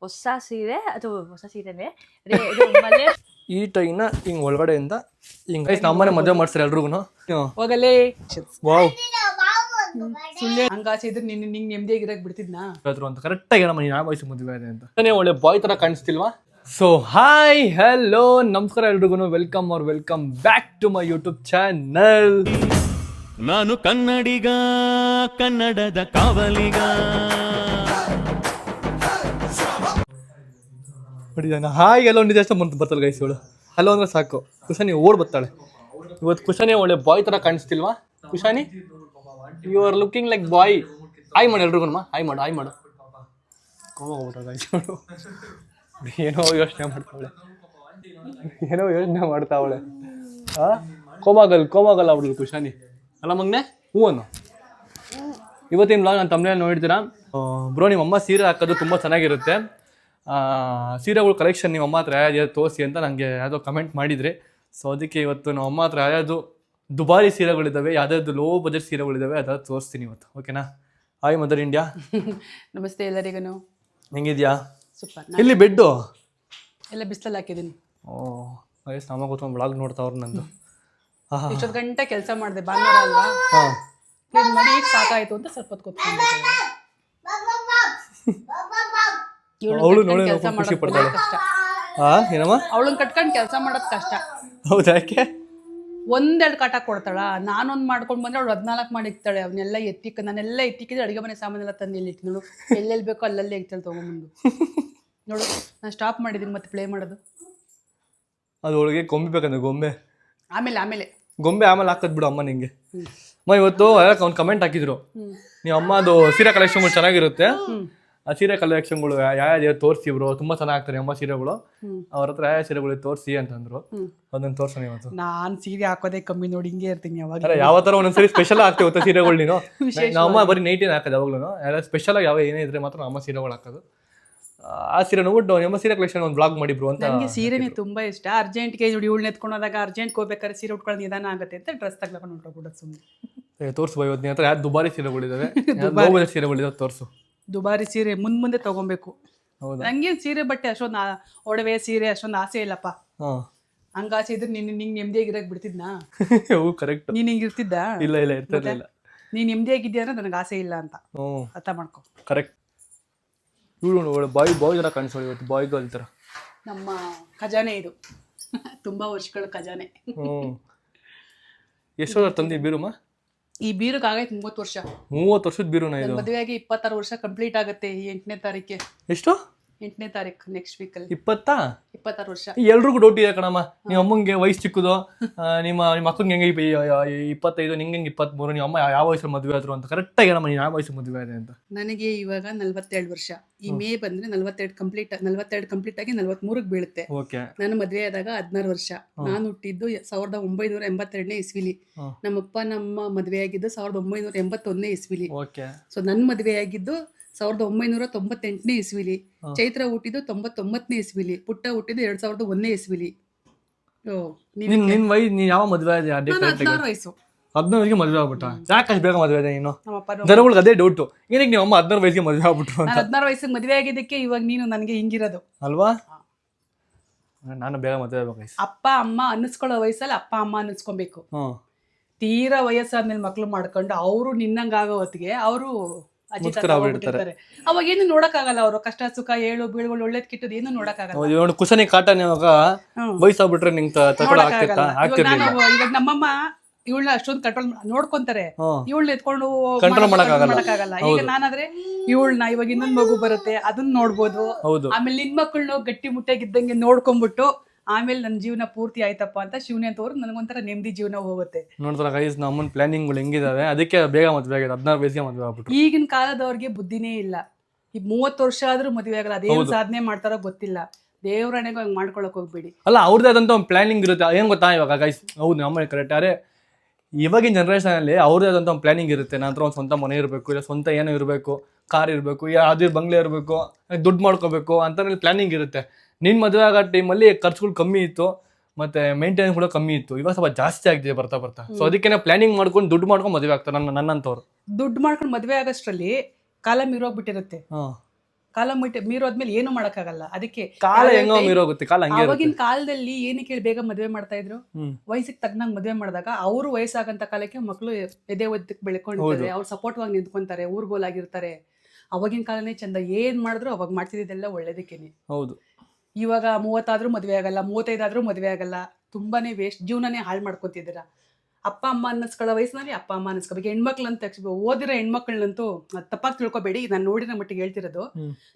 ಹೊಸ ಸೀರೆ ಅದು ಹೊಸ ಸೀರೆನೇ ಮನೆ ಈ ಟೈನ ಹಿಂಗ್ ಒಳಗಡೆಯಿಂದ ಹಿಂಗ್ ನಮ್ಮನೆ ಮದುವೆ ಮಾಡ್ತಾರೆ ಎಲ್ರಿಗೂ. ಹೋಗಲೇ ವಾವ್ ಸುಳ್ಳೆ ಹಂಗಾಸೆ ಇದ್ರೆ ನಿಂಗೆ ನೆಮ್ಮದಿಯಾಗಿರಕ್ ಬಿಡ್ತಿದ್ನಾ ಅಂತ ಕರೆಕ್ಟ್ ಆಗಿ ನಮ್ಮ ಯಾವ ವಯಸ್ಸು ಮದುವೆ ಇದೆ ಅಂತ ಒಳ್ಳೆ ಬಾಯ್ ತರ ಕಾಣಿಸ್ತಿಲ್ವಾ? ಸೊ ಹಾಯ್ ಹಲೋ ನಮಸ್ಕಾರ ಎಲ್ರಿಗೂ, welcome back to my YouTube channel. ನಾನು ಕನ್ನಡಿಗ, ಕನ್ನಡದ ಕಾವಲಿಗ. ಹಾಯ್ ಎಲ್ಲ ಒಂದು ಜಾಸ್ತಿ ಬರ್ತಲ್ಲ ಗೈಸ್ ಇವಳು. ಹಲೋ ಅಂದ್ರೆ ಸಾಕು, ಕುಶಾನಿ ಓಡ್ ಬರ್ತಾಳೆ. ಇವತ್ತು ಕುಶಾನಿ ಒಳ್ಳೆ ಬಾಯ್ ತರ ಕಾಣಿಸ್ತಿಲ್ವಾ? Kushani you are looking like boy. Hi ಮಾಡು ಎಲ್ರಿಗೂ, ಹಾಯ್ ಮಾಡು. ಏನೋ ಯೋಚನೆ ಮಾಡ್ತಾವಳೆ. ಕೋಮಾಗಲ್ ಅವ್ಳು ಕುಶಾನಿ ಅಲ್ಲ ಮಗ್ನೆ? ಹೂವನ್ನು ಇವತ್ತಿನ ಬ್ಲಾಗ್ ನಾನು ತಮ್ಮನೇಲಿ ನೋಡಿದ್ದೀರಾ. ಬ್ರೋ ನಿಮ್ಮ ಅಮ್ಮ ಸೀರೆ ಹಾಕೋದು ತುಂಬ ಚೆನ್ನಾಗಿರುತ್ತೆ, ಸೀರೆಗಳ ಕಲೆಕ್ಷನ್ ನಿಮ್ಮ ಅಮ್ಮ ಹತ್ರ ಯಾವ್ದು ತೋರಿಸಿ ಅಂತ ನನಗೆ ಯಾವುದೋ ಕಮೆಂಟ್ ಮಾಡಿದ್ರಿ. ಸೊ ಅದಕ್ಕೆ ಇವತ್ತು ನಮ್ಮ ಅಮ್ಮ ಹತ್ರ ಯಾವ್ದು ದುಬಾರಿ ಸೀರೆಗಳಿದ್ದಾವೆ, ಯಾವ್ದಾದ್ರು ಲೋ ಬಜೆಟ್ ಸೀರೆಗಳಿದ್ದಾವೆ ಅದಾದ್ರು ತೋರಿಸ್ತೀನಿ ಇವತ್ತು. ಓಕೆನಾ? Hi mother India. ನಮಸ್ತೆ ಎಲ್ಲರಿಗೂ. ಹೆಂಗಿದ್ಯಾ? ಸೂಪರ್. ಇಲ್ಲಿ ಬೆಡ್ಡು ಎಲ್ಲ ಬಿಸಿಲಲ್ಲಿ ಹಾಕಿದ್ದೀನಿ. ವಯಸ್ಸು ನಮ್ಮ ಕೂತ್ಕೊಂಡು ಬ್ಲಾಗ್ ನೋಡ್ತಾವ್ರು ನಂದು. ಇಷ್ಟೊತ್ತು ಗಂಟೆ ಕೆಲಸ ಮಾಡಿದೆ, ಭಾನುವಾರ ಅಲ್ವಾ, ಕ್ಲೀನ್ ಮಾಡಿ ಈಗ ಸಾಕಾಯ್ತು ಅಂತ ಸ್ವಲ್ಪ ಹೊತ್ತು ಕೂತ್ಕೊಂಡೆ. ಅವಳು ನೋಡಿ ಖುಷಿ ಪಡ್ತಾಳೆ. ಏನಮ್ಮ ಅವಳನ್ನ ಕಟ್ಕೊಂಡು ಕೆಲಸ ಮಾಡೋದು ಕಷ್ಟ. ಹೌದಾ? ಯಾಕೆ? ಒಂದೆರಡು ಕಾಟ ಕೊಡ್ತಾಳ, ನಾನೊಂದು ಮಾಡ್ಕೊಂಡು ಬಂದ್ರೆ ಅವಳು 14 ಮಾಡಿ ಇಕ್ತಾಳೆ. ಅವನ್ನೆಲ್ಲ ನಾನೆಲ್ಲ ಎತ್ತಿಕ್ಕಿದ್ರೆ ಅಡುಗೆ ಮನೆ ಸಾಮಾನೆಲ್ಲ ತಂದು ಎಲ್ಲಿ ಇಟ್ಟು ನೋಡು, ಎಲ್ಲೆಲ್ಲಿ ಬೇಕೋ ಅಲ್ಲಲ್ಲೇ ಇಕ್ತಾಳೆ ತೊಗೊಂಬಂದು. ನೋಡು ನಾನು ಸ್ಟಾಪ್ ಮಾಡಿದ್ದೀನಿ ಮತ್ತೆ ಪ್ಲೇ ಮಾಡೋದು. ಅದು ಒಳಗೆ ಗೊಂಬೆ ಬೇಕಂದ್ರೆ ಆಮೇಲೆ ಗೊಂಬೆ ಆಮೇಲೆ ಹಾಕೋದು ಬಿಡು ಅಮ್ಮ ನಿಂಗೆ. ಅಮ್ಮ ಇವತ್ತು ಅವ್ನು ಕಮೆಂಟ್ ಹಾಕಿದ್ರು, ನೀವು ಅಮ್ಮ ಅದು ಸೀರೆ ಕಲೆಕ್ಷನ್ಗಳು ಚೆನ್ನಾಗಿರುತ್ತೆ, ಆ ಸೀರೆ ಕಲೆಕ್ಷನ್ಗಳು ಯಾವ ತೋರಿಸಿಬ್ರು, ತುಂಬಾ ಚೆನ್ನಾಗಿ ಆಗ್ತಾರೆ ಅಮ್ಮ ಸೀರೆಗಳು, ಅವ್ರ ಹತ್ರ ಯಾವ ಸೀರೆಗಳು ತೋರಿಸಿ ಅಂತಂದ್ರು. ಅದನ್ನ ತೋರ್ಸೋಣ ಇವತ್ತು. ನಾನು ಸೀರೆ ಹಾಕೋದೇ ಕಮ್ಮಿ ನೋಡಿ, ಹಿಂಗೆ ಇರ್ತೀನಿ ಯಾವಾಗ. ಯಾವ ತರ ಒಂದೊಂದ್ಸರಿ ಸ್ಪೆಷಲ್ ಆಗ್ತೇವೆ ಸೀರೆಗಳು. ನೀನು ನಮ್ಮ ಬರೀ ನೈಟಿನ ಹಾಕೋದು ಯಾವಾಗ್ಲೂ, ಯಾರು ಸ್ಪೆಷಲ್ ಆಗಿ ಯಾವ ಏನೇ ಇದ್ರೆ ಮಾತ್ರ ನಮ್ಮ ಸೀರೆಗಳು ಹಾಕೋದು. ಆ ಸೀರೆ ನೋಡ್ಬಿಟ್ಟು ನಮ್ಮ ಸೀರೆ ಕಲೆಕ್ಷನ್ ಒಂದು ಬ್ಲಾಗ್ ಮಾಡಿಬ್ರು ಅಂತ. ನನಗೆ ಸೀರೆನೇ ತುಂಬಾ ಇಷ್ಟ. ಅರ್ಜೆಂಟ್ಗೆ ನೋಡಿ ಇವಳು ಎತ್ಕೊಂಡೋದಾಗ ಅರ್ಜೆಂಟ್ ಹೋಗ್ಬೇಕಾದ್ರೆ ಸೀರೆ ಉಟ್ಕೊಳ್ಳೋದು ನಿಧಾನ ಆಗುತ್ತೆ ಅಂತ ಡ್ರೆಸ್ ತಗ್ಲಾಕೊಂಡು ಹೊರಟೋಗ್ಬಿಡೋದು ಸುಮ್ಮನೆ. ತೋರಿಸು ಇವತ್ತು ನಿನ್ನ ಹತ್ರ ಯಾವ್ದು ದುಬಾರಿ ಸೀರೆಗಳಿದಾವೆ, ಸೀರೆಗಳಿದಾವೆ ತೋರಿಸು. ದುಬಾರಿ ಸೀರೆ ಮುಂದೆ ತಗೊಬೇಕು. ಹೌದಾ? ನಂಗೆ ಸೀರೆ ಬಟ್ಟೆ ಅಷ್ಟೊಂದು ಒಡವೆ ಸೀರೆ ಅಷ್ಟೊಂದು ಆಸೆ ಇಲ್ಲಪ್ಪ. ಹಂಗಾಸೆ ಇದ್ರೆ ನಿಂಗೆ ನೆಮ್ಮದಿಯಾಗಿರಕ್ ಬಿಡ್ತಿದ್ನಾ? ಕರೆಕ್ಟ್. ನೀನ್ ಹಿಂಗಿರ್ತಿದ್ದ? ಇಲ್ಲ ಇರ್ತಿರ್ಲಿಲ್ಲ. ನೀನ್ ನೆಮ್ಮದಿಯಾಗಿದ್ಯಾ ಅಂದ್ರೆ ನನಗೆ ಆಸೆ ಇಲ್ಲ ಅಂತ ಅರ್ಥ ಮಾಡ್ಕೊ. ಕರೆಕ್ಟ್. ಇವಳು ಬಾಯ್ ಜನ ಕಾಣಿಸೋಳು ಇವತ್ತು, ಬಾಯ್ ಗರ್ಲ್ ಥರ. ನಮ್ಮ ಖಜಾನೆ ಇದು, ತುಂಬಾ ವರ್ಷಗಳ ಖಜಾನೆ. ಎಷ್ಟು ವರ್ಷ ತಂದಿ ಬೀರುಮ್ಮ? ಈ ಬೀರುಗ್ ಆಗೈತೆ 30 ವರ್ಷ. 30 ವರ್ಷದ ಬೀರುನ ಇದು? ಮದುವೆಯಾಗಿ 26 ವರ್ಷ ಕಂಪ್ಲೀಟ್ ಆಗುತ್ತೆ ಈ 8ನೇ ತಾರೀಕಿಗೆ. ಎಷ್ಟು? 8ನೇ ತಾರೀಕು ನೆಕ್ಸ್ಟ್ ವೀಕಲ್ಲಿ 26 ವರ್ಷ. ಎಲ್ರಿಗೂ ಡೌಟ್ ಇದೆ ಕಣಮ್ಮ, ನಿಮ್ಮ ಅಮ್ಮಂಗೆ ವಯಸ್ಸು ಚಿಕ್ಕದು, ನಿಮ್ಮ ಅಕ್ಕಂಗೆ ಹೆಂಗೆ 25, ನಿಂಗೆ 23, ನಿಮ್ಮ ಅಮ್ಮ ಯಾವ ವಯಸ್ಸಲ್ಲಿ ಮದುವೆ ಆದ್ರು ಅಂತ ಕರೆಕ್ಟಾಗಿ ಹೇಳಮ್ಮ, ನೀನು ಯಾವ ವಯಸ್ಸು ಮದುವೆ ಆದೆ ಅಂತ. ನನಗೆ ಇವಾಗ 42 ವರ್ಷ. ಈ ಮೇ ಬಂದ್ರೆ 42 ಕಂಪ್ಲೀಟ್ ಆಗಿ 43ಗೆ ಬೀಳುತ್ತೆ. ನಾನು ಮದುವೆ ಆದಾಗ 16 ವರ್ಷ. ನಾನು ಹುಟ್ಟಿದ್ದು 1982ನೇ ಇಸ್ವಿಲಿ. ನಮ್ಮಪ್ಪ ನಮ್ಮ ಮದುವೆ ಆಗಿದ್ದು 1981ನೇ ಇಸ್ವಿಲಿ. ಸೊ ನನ್ನ ಮದುವೆ ಆಗಿದ್ದು 1998ನೇ ಇಸ್ವಿಲಿ. ಚೈತ್ರ ಹುಟ್ಟಿದ್ದು 99ನೇ ಇಸ್ವಿಲಿ. ಪುಟ್ಟ ಹುಟ್ಟಿದ್ದು 2001ನೇ ಇಸ್ವಿಲಿ. ನಿನ್ ವಯಸ್ಸು ನೀನ್ ಯಾವ ಮದುವೆ ಆದ? 16 ವಯಸ್ಸು. 16 ವಯಸ್ಸಿಗೆ ಮದುವೆ ಆಗ್ಬಿಟ್ಟ? ಯಾಕೆ ಬೇಗ ಮದುವೆ ಆದ ನೀನು? ಜನಗಳಿಗೆ ಅದೇ ಡೌಟು, ಏನಕ್ಕೆ ನಿಮ್ಮ ಅಮ್ಮ 16 ವಯಸ್ಸಿಗೆ ಮದುವೆ ಆಗ್ಬಿಟ್ರು ಅಂತ. 16 ವಯಸ್ಸಿಗೆ ಮದುವೆ ಆಗಿದ್ದಕ್ಕೆ ಇವಾಗ ನೀನು ನನಗೆ ಹಿಂಗಿರೋದು ಅಲ್ವಾ? ನಾನು ಬೇಗ ಮದುವೆ ಆಗ್ಬೇಕು. ಅಪ್ಪ ಅಮ್ಮ ಅನ್ನಿಸ್ಕೊಳ್ಳೋ ವಯಸ್ಸಲ್ಲಿ ಅಪ್ಪ ಅಮ್ಮ ಅನ್ನಿಸ್ಕೊಬೇಕು. ತೀರಾ ವಯಸ್ಸಾದ್ಮೇಲೆ ಮಕ್ಳು ಮಾಡ್ಕೊಂಡು ಅವರು ನಿನ್ನಂಗ ಆಗೋ ಹೊತ್ತಿಗೆ ಅವರು ಅಜಿತಾರೆ. ಅವಾಗ ಏನು ನೋಡಕ್ಕಾಗಲ್ಲ, ಅವರು ಕಷ್ಟ ಸುಖ ಏಳು ಬೀಳುಗಳು ಒಳ್ಳೇದ್ ಕೆಟ್ಟದ್ದು ಏನು ನೋಡಕ್ಕಾಗಲ್ಲ. ಕುಸನಿ ಕಾಟ ವಯಸ್ಸಾಗ್ಬಿಟ್ರೆ ನಿಂಗೆ ಇವಾಗ ನಮ್ಮಮ್ಮ ಇವಳನ್ನ ಅಷ್ಟೊಂದು ಕಂಟ್ರೋಲ್ ನೋಡ್ಕೊಂತಾರೆ, ಇವಳನ್ನ ಎತ್ಕೊಂಡು ಕಂಟ್ರೋಲ್ ಮಾಡಕ್ಕಾಗಲ್ಲ. ಈಗ ನಾನಾದ್ರೆ ಇವಳನ್ನ ಇವಾಗ ಇನ್ನೊಂದ್ ಮಗು ಬರುತ್ತೆ ಅದನ್ನ ನೋಡ್ಬೋದು, ಆಮೇಲೆ ನಿನ್ ಮಕ್ಕಳನ್ನ ಗಟ್ಟಿ ಮುಟ್ಟಾಗಿದ್ದಂಗೆ ನೋಡ್ಕೊಂಡ್ಬಿಟ್ಟು ಆಮೇಲೆ ನನ್ನ ಜೀವನ ಪೂರ್ತಿ ಆಯ್ತಪ್ಪ ಅಂತ ಶಿವನೇ ಅಂತವ್ರು ನನಗೊಂಥರ ನೆಮ್ಮದಿ ಜೀವನ ಹೋಗುತ್ತೆ. ನೋಡ್ತಾರ ಗೈಸ್ ನಮ್ಮನ್ ಪ್ಲಾನಿಂಗ್ಗಳು ಹೆಂಗಿದಾವೆ, ಅದಕ್ಕೆ ಬೇಗ ಮದುವೆ ಆಗಿದೆ. 16 ವಯಸ್ಸಿಗೆ ಮದುವೆ ಆಗ್ಬಿಟ್ಟು. ಈಗಿನ ಕಾಲದವ್ರಿಗೆ ಬುದ್ಧಿನೇ ಇಲ್ಲ. ಈಗ 30 ವರ್ಷ ಆದ್ರೂ ಮದುವೆ ಆಗಲ್ಲ. ಅದೇನು ಸಾಧನೆ ಮಾಡ್ತಾರೋ ಗೊತ್ತಿಲ್ಲ. ದೇವರಣೆಗೂ ಹಂಗ್ ಮಾಡ್ಕೊಳಕ್ ಹೋಗ್ಬೇಡಿ. ಅಲ್ಲ, ಅವ್ರದ್ದೇ ಆದಂತ ಒಂದು ಪ್ಲಾನಿಂಗ್ ಇರುತ್ತೆ. ಏನ್ ಗೊತ್ತಾ ಇವಾಗ ಗೈಸ್? ಹೌದು, ನಮ್ಮ ಕರೆಕ್ಟ್. ಅರೆ ಇವಾಗಿನ ಜನರೇಷನ್ ಅಲ್ಲಿ ಅವ್ರದೇ ಆದಂತ ಒಂದು ಪ್ಲಾನಿಂಗ್ ಇರುತ್ತೆ. ನಂತರ ಒಂದು ಸ್ವಂತ ಮನೆ ಇರಬೇಕು, ಇಲ್ಲ ಸ್ವಂತ ಏನೋ ಇರಬೇಕು, ಕಾರ್ ಇರಬೇಕು, ಯಾವ್ದು ಬಂಗ್ಲೆ ಇರಬೇಕು, ದುಡ್ಡು ಮಾಡ್ಕೋಬೇಕು ಅಂತ ಪ್ಲಾನಿಂಗ್ ಇರುತ್ತೆ. ನಿನ್ನ ಮದುವೆ ಆಗೋ ಟೈಮಲ್ಲಿ ಖರ್ಚುಗಳು ಕಮ್ಮಿ ಇತ್ತು, ಮತ್ತೆ ಮೇಂಟೆನೆನ್ಸ್ ಕೂಡ ಕಮ್ಮಿ ಇತ್ತು. ಇವಾಗ ಸ್ವಲ್ಪ ಜಾಸ್ತಿ ಆಗಿದೆ ಬರ್ತಾ. ಸೊ ಅದಕ್ಕೆ ಪ್ಲಾನಿಂಗ್ ಮಾಡ್ಕೊಂಡು ದುಡ್ಡು ಮಾಡ್ಕೊಂಡು ಮದುವೆ ಆಗ್ತಾರೆ ನನ್ನಂತವ್ರು. ದುಡ್ಡು ಮಾಡ್ಕೊಂಡು ಮದುವೆ ಆಗೋಷ್ಟ್ರಲ್ಲಿ ಕಾಲ ಮೀರೋಗ್ಬಿಟ್ಟಿರುತ್ತೆ. ಕಾಲ ಮೀರೋದ್ಮೇಲೆ ಏನು ಮಾಡಕ್ಕಾಗಲ್ಲ. ಅದಕ್ಕೆ ಕಾಲ ಹೆಂಗೋ ಮೀರೋಗುತ್ತೆ, ಕಾಲ ಹಂಗೆ ಇರುತ್ತೆ. ಆವಾಗಿನ ಕಾಲದಲ್ಲಿ ಏನಕ್ಕೆ ಬೇಗ ಮದ್ವೆ ಮಾಡ್ತಾ ಇದ್ರು, ವಯಸ್ಸಿಗೆ ತಕ್ಕನಂಗ್ ಮದ್ವೆ ಮಾಡಿದಾಗ ಅವರು ವಯಸ್ಸಾಗಂತ ಕಾಲಕ್ಕೆ ಮಕ್ಕಳು ಎದೆ ಒದ್ದಕ್ಕೆ ಬೆಳ್ಕೊಂಡಿರ್ತಾರೆ, ಅವ್ರು ಸಪೋರ್ಟ್ವಾಗಿ ನಿಂತ್ಕೊಂತಾರೆ, ಊರ್ಗೋಲಾಗಿರ್ತಾರೆ. ಅವಾಗಿನ ಕಾಲನೇ ಚಂದ. ಏನ್ ಮಾಡಿದ್ರು ಅವಾಗ ಮಾಡ್ತಿದ್ದೆಲ್ಲ ಒಳ್ಳೇದಕ್ಕೇನೆ. ಹೌದು. ಇವಾಗ 30 ಆದ್ರೂ ಮದ್ವೆ ಆಗಲ್ಲ, 35 ಆದ್ರೂ ಮದ್ವೆ ಆಗಲ್ಲ. ತುಂಬಾನೇ ವೇಸ್ಟ್, ಜೀವನನೇ ಹಾಳು ಮಾಡ್ಕೊತಿದ್ದೀರಾ. ಅಪ್ಪ ಅಮ್ಮ ಅನ್ನಿಸ್ಕೊಳ್ಳೋ ವಯಸ್ಸಿನಲ್ಲಿ ಅಪ್ಪ ಅಮ್ಮ ಅನ್ನಿಸ್ಕೋಬೇಕು. ಹೆಣ್ಮಕ್ಳಂತ ಓದಿರೋ ಹೆಣ್ಮಕ್ಳನ್ನಂತೂ ತಪ್ಪಾಗಿ ತಿಳ್ಕೊಬೇಡಿ, ನಾನು ನೋಡಿರೋ ಮಟ್ಟಿಗೆ ಹೇಳ್ತಿರೋದು.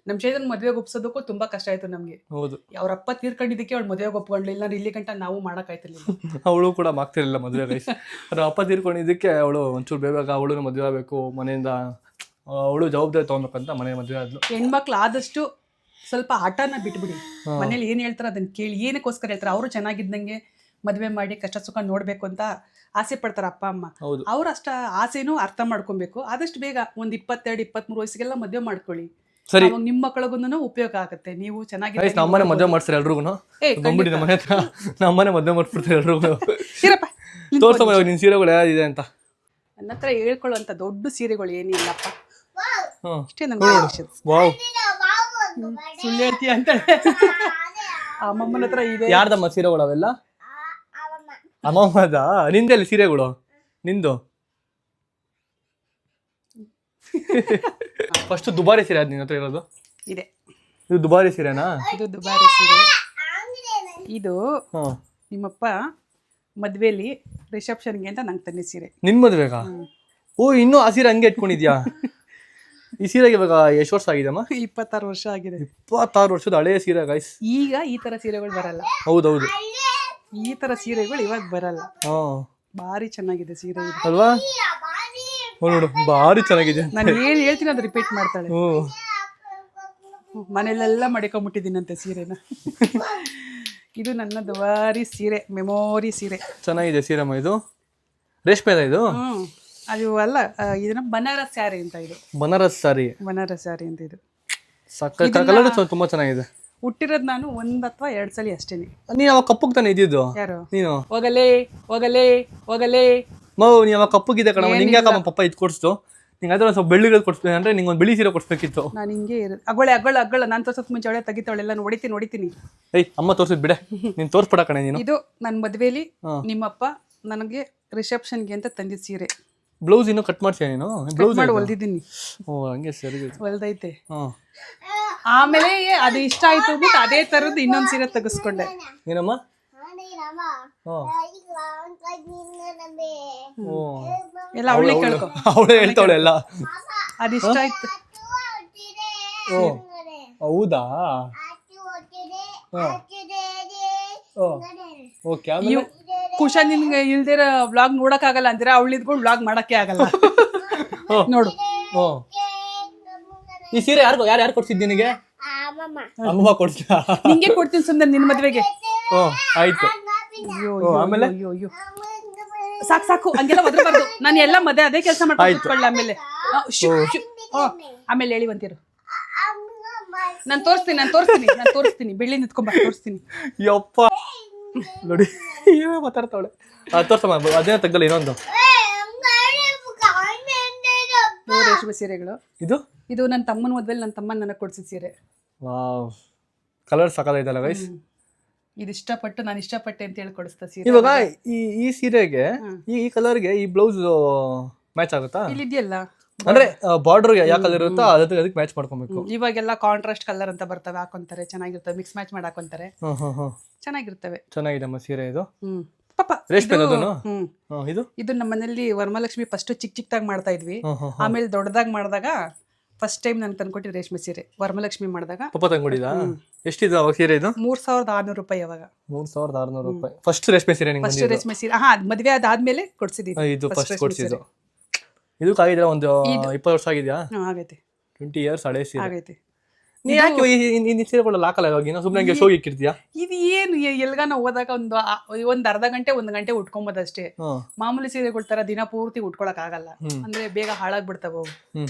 ನಮ್ ಚೇತನ್ ಮದ್ವೆಗೆ ಒಪ್ಸೋದಕ್ಕೂ ತುಂಬಾ ಕಷ್ಟ ಆಯ್ತು ನಮ್ಗೆ. ಅವ್ರ ಅಪ್ಪ ತೀರ್ಕೊಂಡಿದ್ದಕ್ಕೆ ಅವ್ಳು ಮದ್ವೆಗೆ ಒಪ್ಕೊಂಡ್ಲಿಲ್ಲ, ಇಲ್ಲಿ ಗಂಟ ನಾವು ಮಾಡಕ್ಕಾಯ್ತಿರ್ಲಿಲ್ಲ. ಅವಳು ಕೂಡ ಮಾಡ್ತಿರ್ಲಿಲ್ಲ ಮದ್ವೆ ಗೈಸ್. ಅವ್ರ ಅಪ್ಪ ತೀರ್ಕೊಂಡಿದ್ದಕ್ಕೆ ಅವಳು ಒಂಚೂರು ಬೇಗ ಅವಳು ಮದ್ವೆ ಆಗ್ಬೇಕು, ಮನೆಯಿಂದ ಅವಳು ಜವಾಬ್ದಾರಿ ತಗೊಬೇಕಂತ ಮನೆ ಮದ್ವೆ ಆದ್ಲು. ಹೆಣ್ಮಕ್ಳು ಆದಷ್ಟು ಸ್ವಲ್ಪ ಹಠನ ಬಿಟ್ಬಿಡಿ. ಮನೇಲಿ ಏನ್ ಹೇಳ್ತಾರ ಅದನ್ನ ಕೇಳಿ. ಏನಕ್ಕೋಸ್ಕರ ಹೇಳ್ತಾರೆ, ಅವರು ಚೆನ್ನಾಗಿದ್ದಂಗೆ ಮದ್ವೆ ಮಾಡಿ ಕಷ್ಟ ಸುಖ ನೋಡ್ಬೇಕು ಅಂತ ಆಸೆ ಪಡ್ತಾರ ಅಪ್ಪ ಅಮ್ಮ. ಅವ್ರ ಅಷ್ಟ ಆಸೆನೂ ಅರ್ಥ ಮಾಡ್ಕೊಬೇಕು. ಆದಷ್ಟು ಬೇಗ ಒಂದ್ 22-23 ವಯಸ್ಸಿಗೆಲ್ಲ ಮದ್ವೆ ಮಾಡ್ಕೊಳ್ಳಿ. ಸರಿ, ನಿಮ್ ಮಕ್ಕಳಿಗೂ ಉಪಯೋಗ ಆಗುತ್ತೆ. ನೀವು ಚೆನ್ನಾಗಿ ನಮ್ಮನೆ ಮದ್ವೆ ಮಾಡ್ತಾರೆ ಎಲ್ರಿಗೂ. ಬಂದ್ಬಿಡಿ ನಮ್ಮ ಮನೆ ಹತ್ರ, ನಮ್ಮನೆ ಮದ್ವೆ ಮಾಡ್ಬಿಡ್ತಾರೆ ಎಲ್ರಿಗೂ. ತೋರ್ಸಮ್ಮ ನಿನ್ ಸೀರೆಗಳು ಯಾವ್ದಿದೆ ಅಂತ. ನನ್ನ ಹತ್ರ ಹೇಳ್ಕೊಳ್ಳುವಂತ ದೊಡ್ಡ ಸೀರೆಗಳು ಏನಿಲ್ಲಪ್ಪ, ಅಷ್ಟೇ. ವಾವ್, ಸುಳ್ಳು ಹೇಳ್ತೀಯ ಅಂತ ಅಮ್ಮಮ್ಮನ ಹತ್ರ ಇದೆ. ಯಾರ್ದಮ್ಮ ಸೀರೆಗಳು ಅವೆಲ್ಲ? ಅಮ್ಮಮ್ಮದ. ನಿಂದೆಲ್ಲಿ ಸೀರೆಗಳು ನಿಂದು? ಫಸ್ಟ್ ದುಬಾರಿ ಸೀರೆ ಅದ್ ನಿನ್ನ ಹತ್ರ ಇರೋದು? ಇದೆ. ಇದು ದುಬಾರಿ ಸೀರೆನಾ? ಇದು ದುಬಾರಿ ಸೀರೆ. ಇದು ನಿಮ್ಮಪ್ಪ ಮದ್ವೆಲಿ ರಿಸೆಪ್ಷನ್ಗೆ ಅಂತ ನಂಗೆ ತಂದಿ ಸೀರೆ. ನಿನ್ ಮದ್ವೆಗಾ? ಓ, ಇನ್ನೂ ಆ ಸೀರೆ ಹಂಗೆ ಇಟ್ಕೊಂಡಿದ್ಯಾ? ಈ ಸೀರೆಗೆ ಇವಾಗ ಎಷ್ಟು ವರ್ಷ ಆಗಿದೆಮ್ಮ? 26 ವರ್ಷ ಆಗಿದೆ. 26 ವರ್ಷದ ಹಳೆಯ ಸೀರೆ ಗೈಸ್. ಈಗ ಈ ತರ ಸೀರೆಗಳು ಬರಲ್ಲ. ಹೌದೌದು, ಈ ತರ ಸೀರೆಗಳು ಇವಾಗ ಬರಲ್ಲ. ಭಾರಿ ಚೆನ್ನಾಗಿದೆ ಸೀರೆ ಅಲ್ವಾ? ನೋಡು, ಭಾರಿ ಚೆನ್ನಾಗಿದೆ. ನಾನು ಏನ್ ಹೇಳ್ತೀನಿ ಅದು ರಿಪೀಟ್ ಮಾಡ್ತಾಳೆ. ಮನೇಲೆಲ್ಲ ಮಡಿಕೊಂಡ್ಬಿಟ್ಟಿದ್ದೀನಂತೆ ಸೀರೆನ. ಇದು ನನ್ನ ದುಬಾರಿ ಸೀರೆ, ಮೆಮೊರಿ ಸೀರೆ. ಚೆನ್ನಾಗಿದೆ ಸೀರೆಮ್ಮ. ಇದು ರೇಷ್ಮೆ ಇದು? ಅದು ಅಲ್ಲ, ಇದನ್ನ ಬನಾರಸ್ ಸ್ಯಾರಿ ಅಂತ. ಇದು ಬನಾರಸ್ ಸ್ಯಾರಿ. ಬನಾರಸ್ ಸ್ಯಾರಿ ಅಂತ. ಇದು ಕಲರ್ ತುಂಬಾ ಚೆನ್ನಾಗಿದೆ. ಹುಟ್ಟಿರೋದು ನಾನು 1 ಅಥವಾ 2 ಸಲ ಅಷ್ಟೇನೆ. ನೀನ್ ಅವಾಗ ಕಪ್ಪಗ್ ತಾನೆ ಇದ್ದಿದ್ದು? ಯಾರು? ನೀನು. ಹೋಗಲೇ ಹೋಗಲೇ ಹೋಗಲೇ ಮೌ, ನೀ ಅವಾಗ ಕಪ್ಪಗಿದೆ ಕಣ. ನಿಂಗೆ ಯಾಕಮ್ಮ ಪಪ್ಪ ಇದು ಕೊಡ್ಸ್ತು? ನಿಂಗೆ ಅದ್ರ ಸ್ವಲ್ಪ ಬೆಳ್ಳಿಗಳು ಕೊಡ್ಸ್ಬೇಕು ಅಂದ್ರೆ ನಿಂಗೆ ಒಂದು ಬಿಳಿ ಸೀರೆ ಕೊಡ್ಸ್ಬೇಕಿತ್ತು. ನಾನು ಹಿಂಗೆ ಅಗಳ ನಾನು ತೋರ್ಸೋಕ್ ಮುಂಚೆ ಅವಳೆ ತೆಗಿತಾಳೆಲ್ಲ ಹೊಡಿತೀನಿ. ಏಯ್, ಅಮ್ಮ ತೋರ್ಸಿದ್ ಬಿಡೆ, ನೀನ್ ತೋರ್ಸ್ಬಿಡ ಕಣೆ ನೀನು. ಇದು ನನ್ನ ಮದ್ವೆಲಿ ನಿಮ್ಮಪ್ಪ ನನಗೆ ರಿಸೆಪ್ಷನ್ಗೆ ಅಂತ ತಂದಿದ್ದ ಸೀರೆ. ಬ್ಲೌಸ್ ಇನ್ನೂ ಕಟ್ ಮಾಡ್ತೀಯ ನೀನು? ಬ್ಲೌಸ್ ಮಾಡಿ ಹೊಲ್ದಿದ್ದೀನಿ. ಓ, ಹಂಗೆ ಸರಿ, ಹೊಲ್ದೈತೆ. ಆಮೇಲೆ ಅದು ಇಷ್ಟ ಆಯ್ತು ಅಂದ್ಬಿಟ್ಟು ಅದೇ ತರದ್ದು ಇನ್ನೊಂದು ಸೀರೆ ತೆಗೆಸ್ಕೊಂಡೆ. ಏನಮ್ಮ? ಎಲ್ಲ ಅವಳೆ ಕೇಳ್ಕೊ, ಅವಳೇ ಹೇಳ್ತಾವಳೆ ಎಲ್ಲ. ಅದಿಷ್ಟ ಆಯ್ತು. ಹೌದಾ? ಓಕೆ. ಆಮೇಲೆ ಕುಶ ನಿನ್ಗೆ ಇಲ್ದಿರ ವ್ಲಾಗ್ ನೋಡಕ್ ಆಗಲ್ಲ ಅಂತೀರ, ಅವಳು ಇದ್ಕೊಂಡು ವ್ಲಾಗ್ ಮಾಡಕ್ಕೆ ಆಗಲ್ಲ. ನೋಡು, ಈ ಸೀರೆ ಯಾರು ಕೊಡ್ಸಿದ್ ನಿನಗೆ? ಅಮ್ಮ ಕೊಡ್ಸ. ನಿಂಗೆ ಕೊಡ್ತೀನಿ ಸುಂದರ್, ನಿನ್ ಮದ್ವೆಗೆ. ಆಯ್ತು. ಆಮೇಲೆ ಸಾಕು ಹಂಗೆಲ್ಲ ಒದರಬಾರ್ದು. ನಾನು ಎಲ್ಲ ಅದೇ ಕೆಲಸ ಮಾಡ್ಕೊಳ್ಳ. ಆಮೇಲೆ ಆಮೇಲೆ ಹೇಳಿ ಬಂತೀರು. ನಾನು ತೋರಿಸ್ತೀನಿ ಬೆಳ್ಳಿ ನಿಂತ್ಕೊಂಬ ತೋರಿಸ್ತೀನಿ. ಯಪ್ಪ ನೋಡಿ ಮಾತಾಡ್ತಾವಳೆ. ತೋರ್ಸಮ್ಮ, ಅದೇನ ತೆಗ್ದಲ್ಲ ಇನ್ನೊಂದು ರೇಷ್ಮೆ ಸೀರೆಗಳು. ಇದು ನನ್ನ ತಮ್ಮನ ಮದ್ವೆಲಿ ನನ್ನ ತಮ್ಮ ನನಗೆ ಕೊಡ್ಸಿದ ಸೀರೆ. ವಾವ್, ಕಲರ್ ಸಕಲೈತಲ್ಲ ಗೈಸ್. ಇದು ಇಷ್ಟಪಟ್ಟು ನಾನು ಇಷ್ಟಪಟ್ಟೆ ಅಂತ ಹೇಳಿ ಕೊಡಿಸ್ತಾ ಸೀರೆ. ಇವಾಗ ಈ ಸೀರೆಗೆ ಈ ಕಲರ್ಗೆ ಈ ಬ್ಲೌಸ್ ಮ್ಯಾಚ್ ಆಗುತ್ತಾ? ಇಲ್ಲಿ ಇದೆಯಲ್ಲ, ಅಂದ್ರೆ ಬಾರ್ಡರ್ ಯಾವ ಕಲರ್ ಇರುತ್ತೋ ಅದಕ್ಕೆ ಮ್ಯಾಚ್ ಮಾಡ್ಕೊಬೇಕು. ಇವಾಗೆಲ್ಲ ಕಾಂಟ್ರಾಸ್ಟ್ ಕಲರ್ ಅಂತ ಬರ್ತವೆ, ಹಾಕೊಂತಾರೆ, ಚೆನ್ನಾಗಿರ್ತವೆ. ಮಿಕ್ಸ್ ಮ್ಯಾಚ್ ಮಾಡಿ ಹಾಕೊಂತಾರೆ, ಚೆನ್ನಾಗಿರ್ತವೆ. ಚೆನ್ನಾಗಿದೆ ಸೀರೆ ಇದು. ಪಾಪ ರೇಷ್ಮೆ. ಇದು ನಮ್ಮ ಮನೇಲಿ ವರಮಹಾಲಕ್ಷ್ಮಿ ಫಸ್ಟ್ ಚಿಕ್ಕದಾಗಿ ಮಾಡ್ತಾ ಇದ್ವಿ. ಆಮೇಲೆ ದೊಡ್ಡದಾಗಿ ಮಾಡಿದಾಗ ಫಸ್ಟ್ ಟೈಮ್ ನಾನು ತಂದ್ಕೊಟ್ಟಿದ್ದು ರೇಷ್ಮೆ ಸೀರೆ ವರಮಹಾಲಕ್ಷ್ಮಿ ಮಾಡಿದಾಗ. ಪಾಪ ತಂದ್ಕೊಟ್ಟಿದ್ದ? ಎಷ್ಟಿದೆ ಅವಾಗ ಸೀರೆ ಇದು? 3600 ರೂಪಾಯಿ. ಅವಾಗ 3600 ರೂಪಾಯಿ ಫಸ್ಟ್ ರೇಷ್ಮೆ ಸೀರೆ. ಫಸ್ಟ್ ರೇಷ್ಮೆ ಸೀರೆ ಮದ್ವೆ ಅದಾದ್ಮೇಲೆ ಕೊಡ್ಸಿದ್ದು. ಇದು ಫಸ್ಟ್ ಕೊಡ್ಸಿದ್ದು. ಇದಕ್ಕೆ ಆಗಿದ್ರೆ ಒಂದು 20 ವರ್ಷ ಆಗಿದ್ಯಾ? ಆಗೈತೆ. 20 ಇಯರ್ಸ್ ಹಳೆ ಸೀರೆ ಆಗೈತೆ. ನೀ ಯಾಕೆ ಈ ಸೀರೆಗಳು ಹಾಕಲ್ಲ? ಇವಾಗ ಸುಮ್ಮನೆ ಶೋ ಇಕ್ಕಿರ್ತೀಯಾ? ಇದು ಏನು ಎಲ್ಗಾನ ಹೋದಾಗ ಒಂದ್ ಅರ್ಧ ಗಂಟೆ 1 ಗಂಟೆ ಉಟ್ಕೊಂಬೋದಷ್ಟೇ. ಮಾಮೂಲಿ ಸೀರೆಗಳ ತರ ದಿನ ಪೂರ್ತಿ ಉಟ್ಕೊಳಕ್ ಆಗಲ್ಲ, ಅಂದ್ರೆ ಬೇಗ ಹಾಳಾಗ್ಬಿಡ್ತಾವ.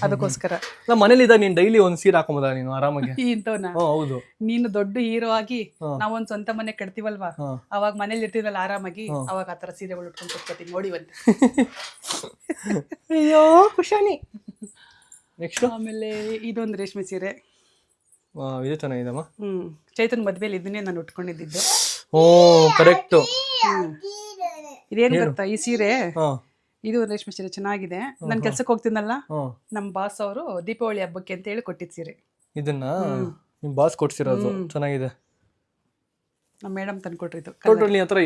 ಅದಕ್ಕೋಸ್ಕರ ನಮ್ಮ ಮನೇಲಿ ಇದ್ದಾಗ ನೀನ್ ಡೈಲಿ ಒಂದ್ ಸೀರೆ ಹಾಕೊಂಬೋದ ನೀನು ಆರಾಮಾಗಿ? ಇಂತವನ್ನ. ಹೌದು. ನೀನು ದೊಡ್ಡ ಹೀರೋ ಆಗಿ ನಾವೊಂದ್ ಸ್ವಂತ ಮನೆ ಕಟ್ತೀವಲ್ವಾ, ಅವಾಗ ಮನೇಲಿ ಇರ್ತೀವಲ್ಲ ಆರಾಮಾಗಿ, ಅವಾಗ ಆತರ ಸೀರೆಗಳು ಉಟ್ಕೊಂಡ್ ಕೊಡ್ತೀನಿ ನೋಡಿವಂತೆ. ಅಯ್ಯೋ ಖುಷಾನಿ. ನೆಕ್ಸ್ಟ್ ಆಮೇಲೆ ಇದೊಂದು ರೇಷ್ಮೆ ಸೀರೆ. ಇದು ಚೆನ್ನಾಗಿದಮ್ಮ. ಚೈತನ್ ಮದ್ವೆಲಿ ಇದನ್ನೇ ನಾನು ಉಟ್ಕೊಂಡಿದ್ದಿದ್ದು. ಓ ಕರೆಕ್ಟ್. ಇದೇನ್ ಗೊತ್ತಾ, ಈ ಸೀರೆ ಇದು ರೇಷ್ಮೆ ಸೀರೆ ಚೆನ್ನಾಗಿದೆ. ನಾನು ಕೆಲ್ಸಕ್ಕೆ ಹೋಗ್ತೀನಲ್ಲ, ನಮ್ ಬಾಸ್ ಅವರು ದೀಪಾವಳಿ ಹಬ್ಬಕ್ಕೆ ಅಂತ ಹೇಳಿ ಕೊಟ್ಟಿದ್ ಸೀರೆ. ಇದನ್ನ ನಿಮ್ ಬಾಸ್ ಕೊಡ್ಸಿರೋದು ಚೆನ್ನಾಗಿದೆ. ನಮ್ಮ ಮೇಡಮ್ ತಂದ್ಕೊಟ್ರಿದ್ದು. ಟೋಟಲ್ ಹತ್ರ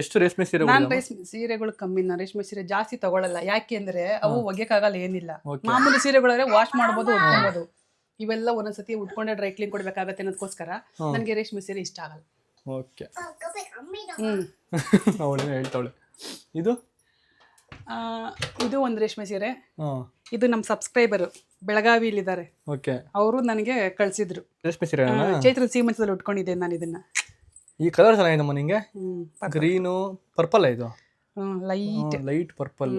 ಎಷ್ಟು ರೇಷ್ಮೆ ಸೀರೆ? ನಾನು ರೇಷ್ಮೆ ಸೀರೆಗಳು ಕಮ್ಮಿ, ನಾನು ರೇಷ್ಮೆ ಸೀರೆ ಜಾಸ್ತಿ ತಗೊಳಲ್ಲ. ಯಾಕೆ ಅಂದ್ರೆ ಅವು ಒಗೆಯಕ್ಕಾಗಲ್ಲ, ಏನಿಲ್ಲ. ಮಾಮೂಲಿ ಸೀರೆಗಳಾದ್ರೆ ವಾಶ್ ಮಾಡ್ಬೋದು, ಉಟ್ಕೊಬೋದು. ಇವೆಲ್ಲ ಒಂದೊಂದ್ಸತಿ ಉಟ್ಕೊಂಡೆ ಡ್ರೈ ಕ್ಲೀನ್ ಕೊಡ್ಬೇಕಾಗತ್ತೆ ಅನ್ನೋದಕ್ಕೋಸ್ಕರ ನನಗೆ ರೇಷ್ಮೆ ಸೀರೆ ಇಷ್ಟ ಆಗಲ್ಲ. ಓಕೆ. ಅವಳೇನು ಹೇಳ್ತಾವಳೆ. ಇದು ಇದು ಒಂದು ರೇಷ್ಮೆ ಸೀರೆ. ಇದು ನಮ್ಮ ಸಬ್ಸ್ಕ್ರೈಬರ್ ಬೆಳಗಾವಿಲಿದ್ದಾರೆ. ಓಕೆ. ಅವರು ನನಗೆ ಕಳ್ಸಿದ್ರು ರೇಷ್ಮೆ ಸೀರೆ. ಚೈತ್ರ ಸೀಮಂತದಲ್ಲಿ ಉಟ್ಕೊಂಡಿದ್ದೇನೆ ನಾನು ಇದನ್ನ. ಈ ಕಲರ್ ಚೆನ್ನಾಗಿದಮ್ಮ ನಿಂಗೆ. ಗ್ರೀನು ಪರ್ಪಲ್ ಇದು. ಲೈಟ್ ಪರ್ಪಲ್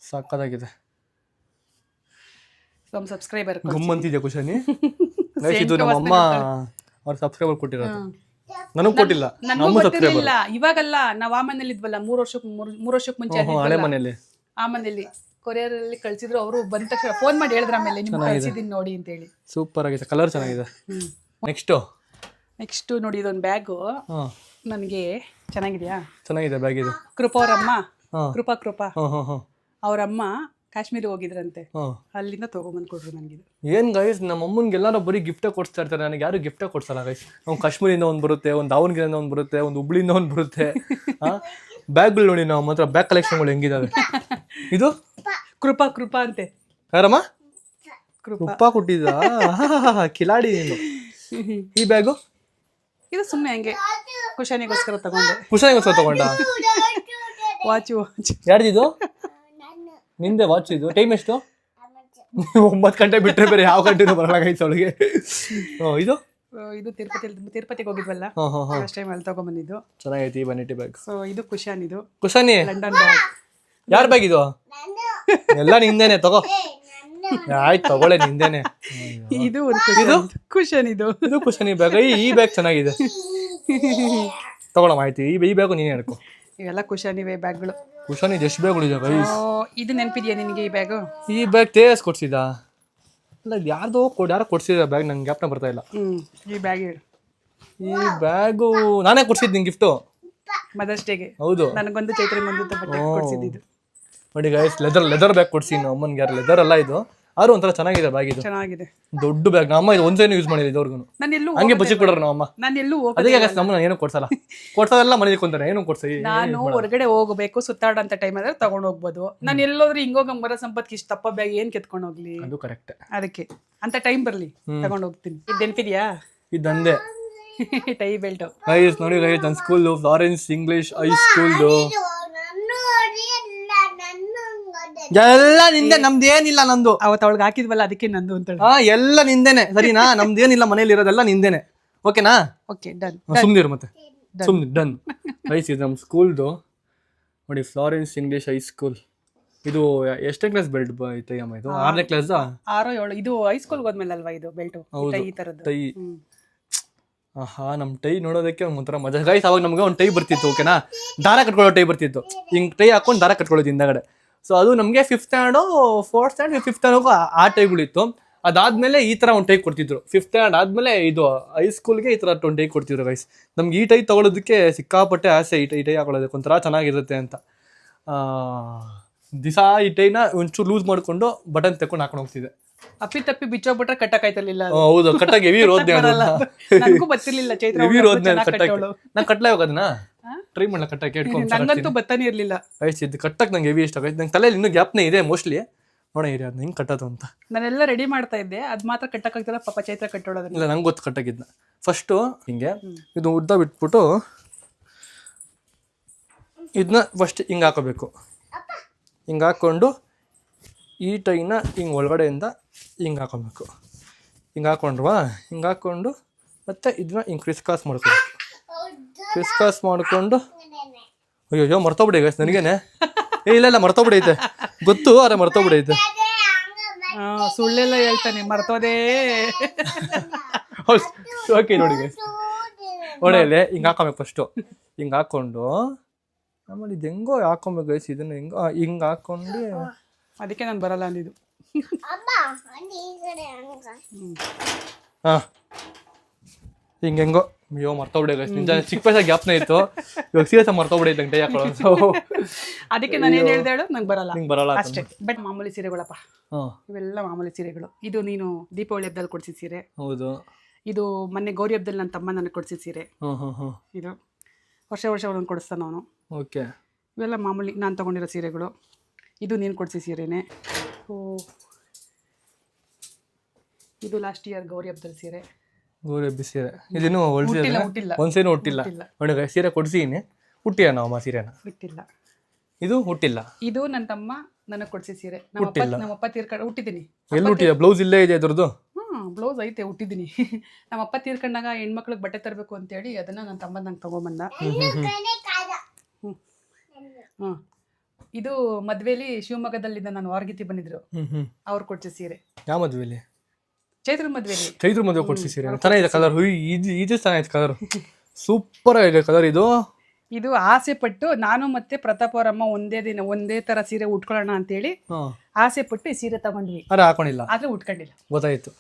ಸಾಕಾಗಿದೆ. ನಮ್ಮ ಸಬ್ಸ್ಕ್ರೈಬರ್ ಗಮ್ಮಂತಿದೆ ಕುಶನಿ. ಇದು ನಮ್ಮ ಅಮ್ಮ ಅವ್ರ ಸಬ್ಸ್ಕ್ರೈಬರ್ ಕೊಟ್ಟಿರೋದು, ನನಗೆ ಕೊಟ್ಟಿಲ್ಲ. ನಮ್ಮ ಸಬ್ಸ್ಕ್ರೈಬರ್ ಇವಾಗಲ್ಲ, ನಾವು ಆ ಮನೇಲಿ ಇದ್ವಲ್ಲ 3 ವರ್ಷಕ್ಕೆ ಮುಂಚೆ ಹಳೆ ಮನೆಯಲ್ಲಿ, ಆ ಮನೇಲಿ ಕೊರಿಯರ್ ಅಲ್ಲಿ ಕಳ್ಸಿದ್ರು. ಅವರು ಬಂದ ತಕ್ಷಣ ಫೋನ್ ಮಾಡಿ ಹೇಳಿದ್ರ ಆಮೇಲೆ ನಿಮ್ಗೆ ಕಳ್ಸಿದೀನಿ ನೋಡಿ ಅಂತ ಹೇಳಿ. ಸೂಪರ್ ಆಗಿದೆ, ಕಲರ್ ಚೆನ್ನಾಗಿದೆ. ನೆಕ್ಸ್ಟ್ ನೋಡಿ, ಇದೊಂದು ಬ್ಯಾಗು ನನಗೆ ಚೆನ್ನಾಗಿದೆಯಾ? ಚೆನ್ನಾಗಿದೆ ಬ್ಯಾಗ್ ಇದು. ಕೃಪಾ ಕೃಪಾ ಅವರಮ್ಮ ಕಾಶ್ಮೀರ ಹೋಗಿದ್ರಂತೆ, ಅಲ್ಲಿಂದ ತಗೊಂಬಂದ್ ಕೊಟ್ರು ನನಗಿದು. ಏನ್ ಗೈಸ್, ನಮ್ಮ ಅಮ್ಮನ್ಗೆ ಎಲ್ಲಾರು ಬರೀ ಗಿಫ್ಟೇ ಕೊಡ್ತಾ ಇರ್ತಾರೆ, ನನಗೆ ಯಾರು ಗಿಫ್ಟೇ ಕೊಡ್ಸಲ್ಲ ಗೈಸ್. ಒಂದು ಕಾಶ್ಮೀರಿಂದ ಒಂದು ಬರುತ್ತೆ, ಒಂದು ದಾವಣಗೆರೆಯಿಂದ ಒಂದು ಬರುತ್ತೆ, ಒಂದು ಹುಬ್ಳಿಯಿಂದ ಒಂದು ಬರುತ್ತೆ. ಬ್ಯಾಗ್ಗಳು ನೋಡಿ ನಾವು ಮಾತ್ರ, ಬ್ಯಾಗ್ ಕಲೆಕ್ಷನ್ಗಳು ಹೆಂಗಿದಾವೆ. ಇದು ಕೃಪಾ ಅಂತೆ. ಯಾರಮ್ಮ? ಕೃಪಾ ಕೊಟ್ಟಿದ್ದ ಕಿಲಾಡಿ ನೀನು. ಈ ಬ್ಯಾಗು ಇದು ಸುಮ್ಮನೆ ಹಂಗೆ ಕುಶಾನಿಗೋಸ್ಕರ ತಗೊಂಡೆ. ಕುಶಾನಿಗೋಸ್ಕರ ತಗೊಂಡ? ವಾಚು ಯಾರ್ದಿದು? ನಿಂದೆ ವಾಚ್ ಇದು. ಟೈಮ್ ಎಷ್ಟು? 9 ಗಂಟೆ ಬಿಟ್ಟರೆ ಬೇರೆ ಯಾವ ಗಂಟೆನೂ ಬರಲಾಗೈತೆ ಅವಳಿಗೆ. ಇದು ತಿರುಪತಿಗೆ ಹೋಗಿದ್ವಲ್ಲ, ಫಸ್ಟ್ ಟೈಮ್ ಅಲ್ಲಿ ತಗೊಂಡ್ಬಂದಿದ್ದು. ಚೆನ್ನಾಗೈತಿ ಈ ವನಿಟಿ ಬ್ಯಾಗ್. ಸೊ ಇದು ಕುಶಾನಿದು. ಕುಶಾನಿ ಲಂಡನ್ ಬ್ಯಾಗ್. ಯಾರ ಬ್ಯಾಗ್ ಇದು? ಎಲ್ಲ ನಿಂದೇನೆ, ತಗೋ. ಆಯ್ತು ತಗೊಳ್ಳೆ, ನಿಂದೇನೆ. ಇದು ಕುಶನ್. ಇದು ಕುಶನಿ ಬ್ಯಾಗ್. ಈ ಬ್ಯಾಗ್ ಚೆನ್ನಾಗಿದೆ, ತಗೊಳ ಮಾಹಿತಿ. ಈ ಬ್ಯಾಗು ನೀನೇ ಹಿಡ್ಕೊ. ಇವೆಲ್ಲ ಕುಶಾನಿವೆ ಬ್ಯಾಗ್ಗಳು. ಕುಶಾನಿ ಎಷ್ಟು ಬ್ಯಾಗ್ಗಳು ಇದೆ ಗೈಸ್. ಇದು ನೆನಪಿದೆಯಾ ನಿನಗೆ ಈ ಬ್ಯಾಗು? ಈ ಬ್ಯಾಗ್ ತೇಜಸ್ ಕೊಡ್ಸಿದ ಅಲ್ಲ, ಯಾರ್ದೋ ಯಾರೋ ಕೊಡ್ಸಿದ ಬ್ಯಾಗ್, ನಂಗೆ ಜ್ಞಾಪನ ಬರ್ತಾ ಇಲ್ಲ. ಈ ಬ್ಯಾಗ್ ಈ ಬ್ಯಾಗು ನಾನೇ ಕೊಡ್ಸಿದ್ ನಿಂಗೆ ಗಿಫ್ಟು ಮದರ್ಸ್ ಡೇಗೆ. ಹೌದು, ನನಗೊಂದು ಚೈತ್ರಗೊಂದು ಬಟ್ಟೆ ಕೊಡ್ಸಿದ್ದು. ನೋಡಿ ಗೈಸ್, ಲೆದರ್ ಬ್ಯಾಗ್ ಕೊಡ್ಸಿ ಅಮ್ಮನ್ಗೆ. ಯಾರು ಲೆದರ್ ಅಲ್ಲ ಇದು, ಆದ್ರೂ ಒಂಥರ ಚೆನ್ನಾಗಿದೆ ಬ್ಯಾಗ್. ಇದು ಚೆನ್ನಾಗಿದೆ, ದೊಡ್ಡ ಬ್ಯಾಗ್. ನಮ್ಮ ಇದು ಒಂದ್ಸೇನು ಯೂಸ್ ಮಾಡಿಲ್ಲ ಇದುವರೆಗೂ. ಹಂಗೆ ಬಚ್ಚಿ ಕೊಡ್ರು ನಮ್ಮ ಅಮ್ಮ. ಅದಕ್ಕೆ ನಮ್ಮ ಏನು ಕೊಡ್ಸಲ್ಲ, ಕೊಡ್ಸೋದೆಲ್ಲ ಮನೇಲಿ ಕೊಂತಾರೆ. ಏನು ಕೊಡ್ಸಿ, ನಾನು ಹೊರಗಡೆ ಹೋಗಬೇಕು ಸುತ್ತಾಡಂತ ಟೈಮ್ ಆದ್ರೆ ತಗೊಂಡ್ ಹೋಗ್ಬೋದು. ನಾನು ಎಲ್ಲೋದ್ರೆ ಹಿಂಗೋಗ ಮರ ಸಂಪತ್ಗೆ ಇಷ್ಟ ತಪ್ಪ ಬ್ಯಾಗ್ ಏನ್ ಕೆತ್ಕೊಂಡ್ ಹೋಗ್ಲಿ? ಅದು ಕರೆಕ್ಟ್. ಅದಕ್ಕೆ ಅಂತ ಟೈಮ್ ಬರ್ಲಿ ತಗೊಂಡ್ ಹೋಗ್ತೀನಿ. ಇದು ನೆನಪಿದ್ಯಾ? ಇದಂದೆ ಟೈ ಬೆಲ್ಟ್. ಗೈಸ್ ನೋಡಿ ಗೈಸ್, ನನ್ನ ಸ್ಕೂಲ್ ಫ್ಲಾರೆನ್ಸ್ ಇಂಗ್ಲಿಷ್ ಹೈಸ್ಕೂಲ್ದು ಎಲ್ಲ ನಿಂದೆ, ನಮ್ದೇನಿಲ್ಲ. ನಂದು ಅವತ್ತು ಅವಳಿಗೆ ಹಾಕಿದ್ವಲ್ಲ, ಅದಕ್ಕೆ ನಂದು ಅಂತ. ಎಲ್ಲ ನಿಂದೇನೆ, ಸರಿನಾ? ನಮ್ದೇನಿಲ್ಲ, ಮನೇಲಿ ಇರೋದೆಲ್ಲ ನಿಂದೇನೆ. ಓಕೆನಾ? Okay, done. ಸುಮ್ನಿರು ಮತ್ತೆ, ಡನ್. ಗೈಸ್ ಇದು ನಮ್ಮ ಸ್ಕೂಲ್ದು ನೋಡಿ, ಫ್ಲಾರೆನ್ಸ್ ಇಂಗ್ಲಿಷ್ ಹೈಸ್ಕೂಲ್. ಇದು ಎಷ್ಟನೇ ಕ್ಲಾಸ್ ಬೆಲ್ಟ್ ಐತೆ ಅಮ್ಮ? ಇದು 6ನೇ ಕ್ಲಾಸ್. 6 7 ಇದು ಹೈಸ್ಕೂಲ್ಗೆ ಹೋದ್ಮೇಲೆ ಅಲ್ವಾ ಇದು ಬೆಲ್ಟ್? ಈ ತರದ್ದು ಟೈ. ನಮ್ಮ ಟೈ ನೋಡೋದಕ್ಕೆ ಒಂಥರ ಮಜಾ ಗೈಸ್. ಅವಾಗ ನಮ್ಗೆ ಒಂದು ಟೈ ಬರ್ತಿತ್ತು, ಓಕೆನಾ? ದಾರ ಕಟ್ಕೊಳ್ಳೋ ಟೈ ಬರ್ತಿತ್ತು, ಹಿಂಗೆ ಟೈ ಹಾಕೊಂಡು ದಾರ ಕಟ್ಕೊಳ್ಳೋದು ಹಿಂದಗಡೆ. ಸೊ ಅದು ನಮಗೆ 5th standard 4th standard 5th standard ಆ ಟೈಗಳಿತ್ತು. ಅದಾದ್ಮೇಲೆ ಈ ಥರ ಒಂದು ಟೈ ಕೊಡ್ತಿದ್ರು. 5th ಸ್ಟ್ಯಾಂಡರ್ಡ್ ಆದಮೇಲೆ ಇದು ಹೈಸ್ಕೂಲ್ಗೆ ಈ ಥರ ಒಂದು ಟೈ ಕೊಡ್ತಿದ್ರು ಗೈಸ್. ನಮ್ಗೆ ಈ ಟೈ ತೊಗೊಳೋದಕ್ಕೆ ಸಿಕ್ಕಾಪಟ್ಟೆ ಆಸೆ, ಈ ಟೈ ಹಾಕೊಳ್ಳೋದಕ್ಕೆ ಒಂಥರ ಚೆನ್ನಾಗಿರುತ್ತೆ ಅಂತ. ದಿವಸ ಈ ಟೈನ ಒಂಚೂರು ಲೂಸ್ ಮಾಡಿಕೊಂಡು ಬಟನ್ ತೆಕ್ಕೊಂಡು ಹಾಕೊಂಡು ಹೋಗ್ತಿದ್ದೆ. ಅಪ್ಪಿ ಬಿಚ್ಚೋಗ್ಬಿಟ್ರೆ ಕಟ್ಟಕ್ಕಾಯ್ತಿರ್ಲಿಲ್ಲ. ಹೌದು, ಕಟ್ಟಾಗಿ ಹೆವಿ ರೋದ್ನೆ. ನನಗೂ ಗೊತ್ತಿರ್ಲಿಲ್ಲ ಚೈತ್ರ. ನಾನು ಕಟ್ಲ ಇವಾಗ ಅದನ್ನ ಟ್ರೈ ಮಾಡಲ ಕಟ್ಟಕ್ಕೆ ಇಟ್ಕೊಂಡು. ನಂಗಂತೂ ಬತ್ತಾನೆ ಇರ್ಲಿಲ್ಲ. ಇದು ಕಟ್ಟಕ್ಕೆ ನಂಗೆ ಹೆವಿ ಇಷ್ಟ ಆಗೈತೆ. ನಂಗೆ ತಲೆಯಲ್ಲಿ ಇನ್ನೂ ಗ್ಯಾಪ್ನೇ ಇದೆ ಮೋಸ್ಟ್ಲಿ. ನೋಡ ಇರಿ ಅದನ್ನ ಹಿಂಗೆ ಕಟ್ಟೋದು ಅಂತ. ನಾನೆಲ್ಲ ರೆಡಿ ಮಾಡ್ತಾ ಇದ್ದೆ, ಅದು ಮಾತ್ರ ಕಟ್ಟಕ್ಕಾಗ್ತಿಲ್ಲ. ಪಾಪ ಚೈತ್ರ ಕಟ್ಟೋಳೋದ್ರಿಂದ. ಇಲ್ಲ, ನಂಗೆ ಗೊತ್ತು ಕಟ್ಟಾಗಿದ್ನ. ಫಸ್ಟು ಹಿಂಗೆ ಇದು ಉದ್ದ ಬಿಟ್ಬಿಟ್ಟು ಇದನ್ನ ಫಸ್ಟ್ ಹಿಂಗೆ ಹಾಕೋಬೇಕು. ಹಿಂಗೆ ಹಾಕ್ಕೊಂಡು ಈ ಟೈನ ಹಿಂಗೆ ಒಳಗಡೆಯಿಂದ ಹಿಂಗೆ ಹಾಕೊಬೇಕು. ಹಿಂಗೆ ಹಾಕೊಂಡ್ವಾ, ಹಿಂಗೆ ಹಾಕ್ಕೊಂಡು ಮತ್ತೆ ಇದನ್ನ ಹಿಂಗೆ ಕ್ರಿಸ್ಕಾಸ್ ಮಾಡ್ಕೊಬೇಕು. ಕ್ರಿಸ್ಕಾಸ್ ಮಾಡಿಕೊಂಡು ಅಯ್ಯೋ ಮರ್ತೋಗ್ಬಿಡಿ ಗೈಸ್ ನನಗೇನೆ. ಇಲ್ಲ ಮರ್ತೋಗ್ಬಿಡೈತೆ, ಗೊತ್ತು, ಅರೆ ಮರ್ತೋಗ್ಬಿಡೈತೆ. ಸುಳ್ಳೆಲ್ಲ ಹೇಳ್ತಾನೆ, ಮರ್ತೋದೇ. ಓಕೆ ನೋಡಿ ಗೈಸ್, ಒಳ್ಳೆಯಲ್ಲೇ ಹಿಂಗೆ ಹಾಕೊಬೇಕು. ಫಸ್ಟು ಹಿಂಗೆ ಹಾಕ್ಕೊಂಡು ಆಮೇಲೆ ಇದು ಹೆಂಗೋ ಹಾಕೊಬೇಕು ಗೈಸ್. ಇದನ್ನು ಹಿಂಗೆ ಹಾಕ್ಕೊಂಡು, ಅದಕ್ಕೆ ನಾನು ಬರಲ್ಲ ಅಂದಿದ್ದು. ಹಾಂ ಹೆಂಗೋ ಅಯ್ಯೋ ಮರ್ತೋಗ್ಬಿಡೆ ಗೈಸ್, ನಿಜ ಚಿಕ್ಕ ವಯಸ್ಸಾಗಿ ಜ್ಞಾಪನ ಇತ್ತು, ಇವಾಗ ಸೀರಿಯಸ್ ಮರ್ತೋಗ್ಬಿಡೈತೆ ಟೈ ಹಾಕೊಳ್ಳೋ. ಸೊ ಅದಕ್ಕೆ ನಾನು ಏನು ಹೇಳ್ದೆ ಹೇಳು, ನಂಗೆ ಬರಲ್ಲ ನಿಂಗೆ ಬರಲ್ಲ ಅಷ್ಟೇ. ಬಟ್ ಮಾಮೂಲಿ ಸೀರೆಗಳಪ್ಪ, ಇವೆಲ್ಲ ಮಾಮೂಲಿ ಸೀರೆಗಳು. ಇದು ನೀನು ದೀಪಾವಳಿ ಹಬ್ಬದಲ್ಲಿ ಕೊಡ್ಸಿದ ಸೀರೆ. ಹೌದು. ಇದು ಮೊನ್ನೆ ಗೌರಿ ಹಬ್ಬದಲ್ಲಿ ನನ್ನ ತಮ್ಮ ನನಗೆ ಕೊಡ್ಸಿದ ಸೀರೆ. ಇದು ವರ್ಷ ಒಂದೊಂದು ಕೊಡಿಸ್ತಾನ ಅವನು. ಓಕೆ. ಇವೆಲ್ಲ ಮಾಮೂಲಿ ನಾನು ತೊಗೊಂಡಿರೋ ಸೀರೆಗಳು. ಇದು ನೀನು ಕೊಡಿಸಿದ ಸೀರೆನೇ. ಓ, ಇದು ಲಾಸ್ಟ್ ಇಯರ್ ಗೌರಿ ಹಬ್ಬದಲ್ಲಿ ಸೀರೆ. ಗೌರಿ ಹಬ್ಬ ಸೀರೆ ಇದಿನ್ನೂ ಹುಟ್ಟಿಲ್ಲ ಒಂದ್ಸೇನು ಹುಟ್ಟಿಲ್ಲ ನೋಡಿ. ಸೀರೆ ಕೊಡ್ಸಿನಿ, ಹುಟ್ಟಿಯ ನಾವು ಸೀರೆನ ಬಿಟ್ಟಿಲ್ಲ. ಇದು ಹುಟ್ಟಿಲ್ಲ. ಇದು ನನ್ನ ತಮ್ಮ ನನಗೆ ಕೊಡ್ಸಿದ ಸೀರೆ. ನಮ್ಮಪ್ಪ ತೀರ್ಕೊಂಡು ಹುಟ್ಟಿದ್ದೀನಿ. ಎಲ್ಲಿ ಹುಟ್ಟಿಲ್ಲ? ಬ್ಲೌಸ್ ಇಲ್ಲೇ ಇದೆ ಅದ್ರದ್ದು. ಬ್ಲೌಸ್ ಐತೆ, ಹುಟ್ಟಿದ್ದೀನಿ. ನಮ್ಮಪ್ಪ ತೀರ್ಕೊಂಡಾಗ ಹೆಣ್ಮಕ್ಳಿಗೆ ಬಟ್ಟೆ ತರಬೇಕು ಅಂತೇಳಿ ಅದನ್ನ ನನ್ನ ತಮ್ಮ ನಂಗೆ ತಗೊಂಬಂದ. ಇದು ಮದ್ವೆಲಿ ಶಿವಮೊಗ್ಗದಲ್ಲಿದ್ದ ನಾನು ವಾರ್ಗಿತಿ ಬಂದಿದ್ರು, ಅವ್ರು ಕೊಡ್ಸಿದ ಸೀರೆ. ಯಾವ ಮದ್ವೆಲಿ? ಚೈತ್ರ ಮದ್ವೆಲಿ. ಚೈತ್ರ ಮದುವೆ ಕೊಡ್ಸಿ ಸೀರೆ ಚೆನ್ನಾಗಿದೆ ಕಲರ್. ಇದು ಚೆನ್ನಾಗಿದೆ ಕಲರ್, ಸೂಪರ್ ಆಗಿದೆ ಕಲರ್. ಇದು ಆಸೆ ಪಟ್ಟು ನಾನು ಮತ್ತೆ ಪ್ರತಾಪ್ ಅವರಮ್ಮ ಒಂದೇ ತರ ಸೀರೆ ಉಟ್ಕೊಳ್ಳೋಣ ಅಂತೇಳಿ ಆಸೆ ಪಟ್ಟು ಈ ಸೀರೆ ತಗೊಂಡ್ವಿ. ಅರೆ ಹಾಕೊಂಡಿಲ್ಲ, ಆದ್ರೆ ಉಟ್ಕೊಂಡಿಲ್ಲ. ಗೊತ್ತಾಯ್ತು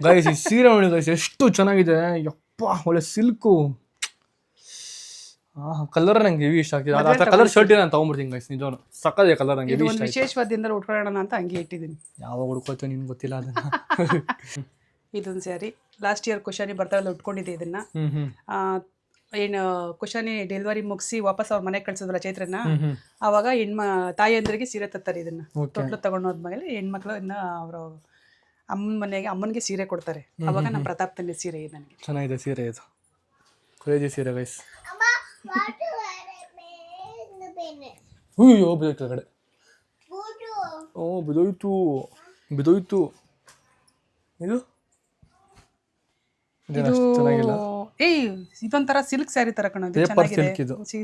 ಗೈಸ್. ಈ ಸೀರೆ ನೋಡಿ ಗೈಸ್, ಎಷ್ಟು ಚೆನ್ನಾಗಿದೆ. ಯಪ್ಪ, ಒಳ್ಳೆ ಸಿಲ್ಕು. ಕಲರ್ ನಂಗೆ ಹೆವಿ ಇಷ್ಟ ಆಗ್ತಿದೆ. ಆ ಕಲರ್ ಶರ್ಟ್ ನಾನು ತಗೊಂಡ್ಬಿಡ್ತೀನಿ ಗೈಸ್, ನಿಜವೂ ಸಕ್ಕದೆ ಕಲರ್ ನಂಗೆ ಹೆವಿ ಇಷ್ಟ. ವಿಶೇಷವಾದ ದಿನದಲ್ಲಿ ಉಟ್ಕೊಳ್ಳೋಣ ಅಂತ ಹಂಗೆ ಇಟ್ಟಿದ್ದೀನಿ. ಯಾವಾಗ ಹುಡ್ಕೋತೀವಿ ನಿನ್ಗೆ ಗೊತ್ತಿಲ್ಲ ಅದನ್ನ. ಇದೊಂದು ಸ್ಯಾರಿ ಲಾಸ್ಟ್ ಇಯರ್ ಕುಶಾನಿ ಬರ್ತಾವಲ್ಲ ಉಟ್ಕೊಂಡಿದ್ದೆ ಇದನ್ನ. ಏನು ಕುಶಾನಿ ಡೆಲಿವರಿ ಮುಗಿಸಿ ವಾಪಸ್ ಅವ್ರ ಮನೆಗೆ ಕಳ್ಸಿದ್ರಲ್ಲ ಚೈತ್ರನ, ಅವಾಗ ತಾಯಿಯಂದ್ರಿಗೆ ಸೀರೆ ತತ್ತಾರೆ. ಇದನ್ನ ತೊಟ್ಲು ತಗೊಂಡೋದ್ಮೇಲೆ ಹೆಣ್ಮಕ್ಳು ಇನ್ನ ಅವರು ಅಮ್ಮನಿಗೆ ಸೀರೆ ಕೊಡ್ತಾರೆ. ಅವಾಗ ನಮ್ಮ ಪ್ರತಾಪ್ ತಂದೆ ಸೀರೆ ಇದು ನನಗೆ ಚೆನ್ನಾಗಿದೆ ಸೀರೆ. ಇದು ಕ್ರೇಜಿ ಸೀರೆ ಗೈಸ್. ಅಯ್ಯೋ ಬಿದ್ದೋಯ್ತು ಕಡೆ. ಓ ಬಿದ್ದೋಯ್ತು. ಇದು ಇದೊಂಥರ ಸಿಲ್ಕ್ ಸ್ಯಾರಿ ತರ ಕಣ.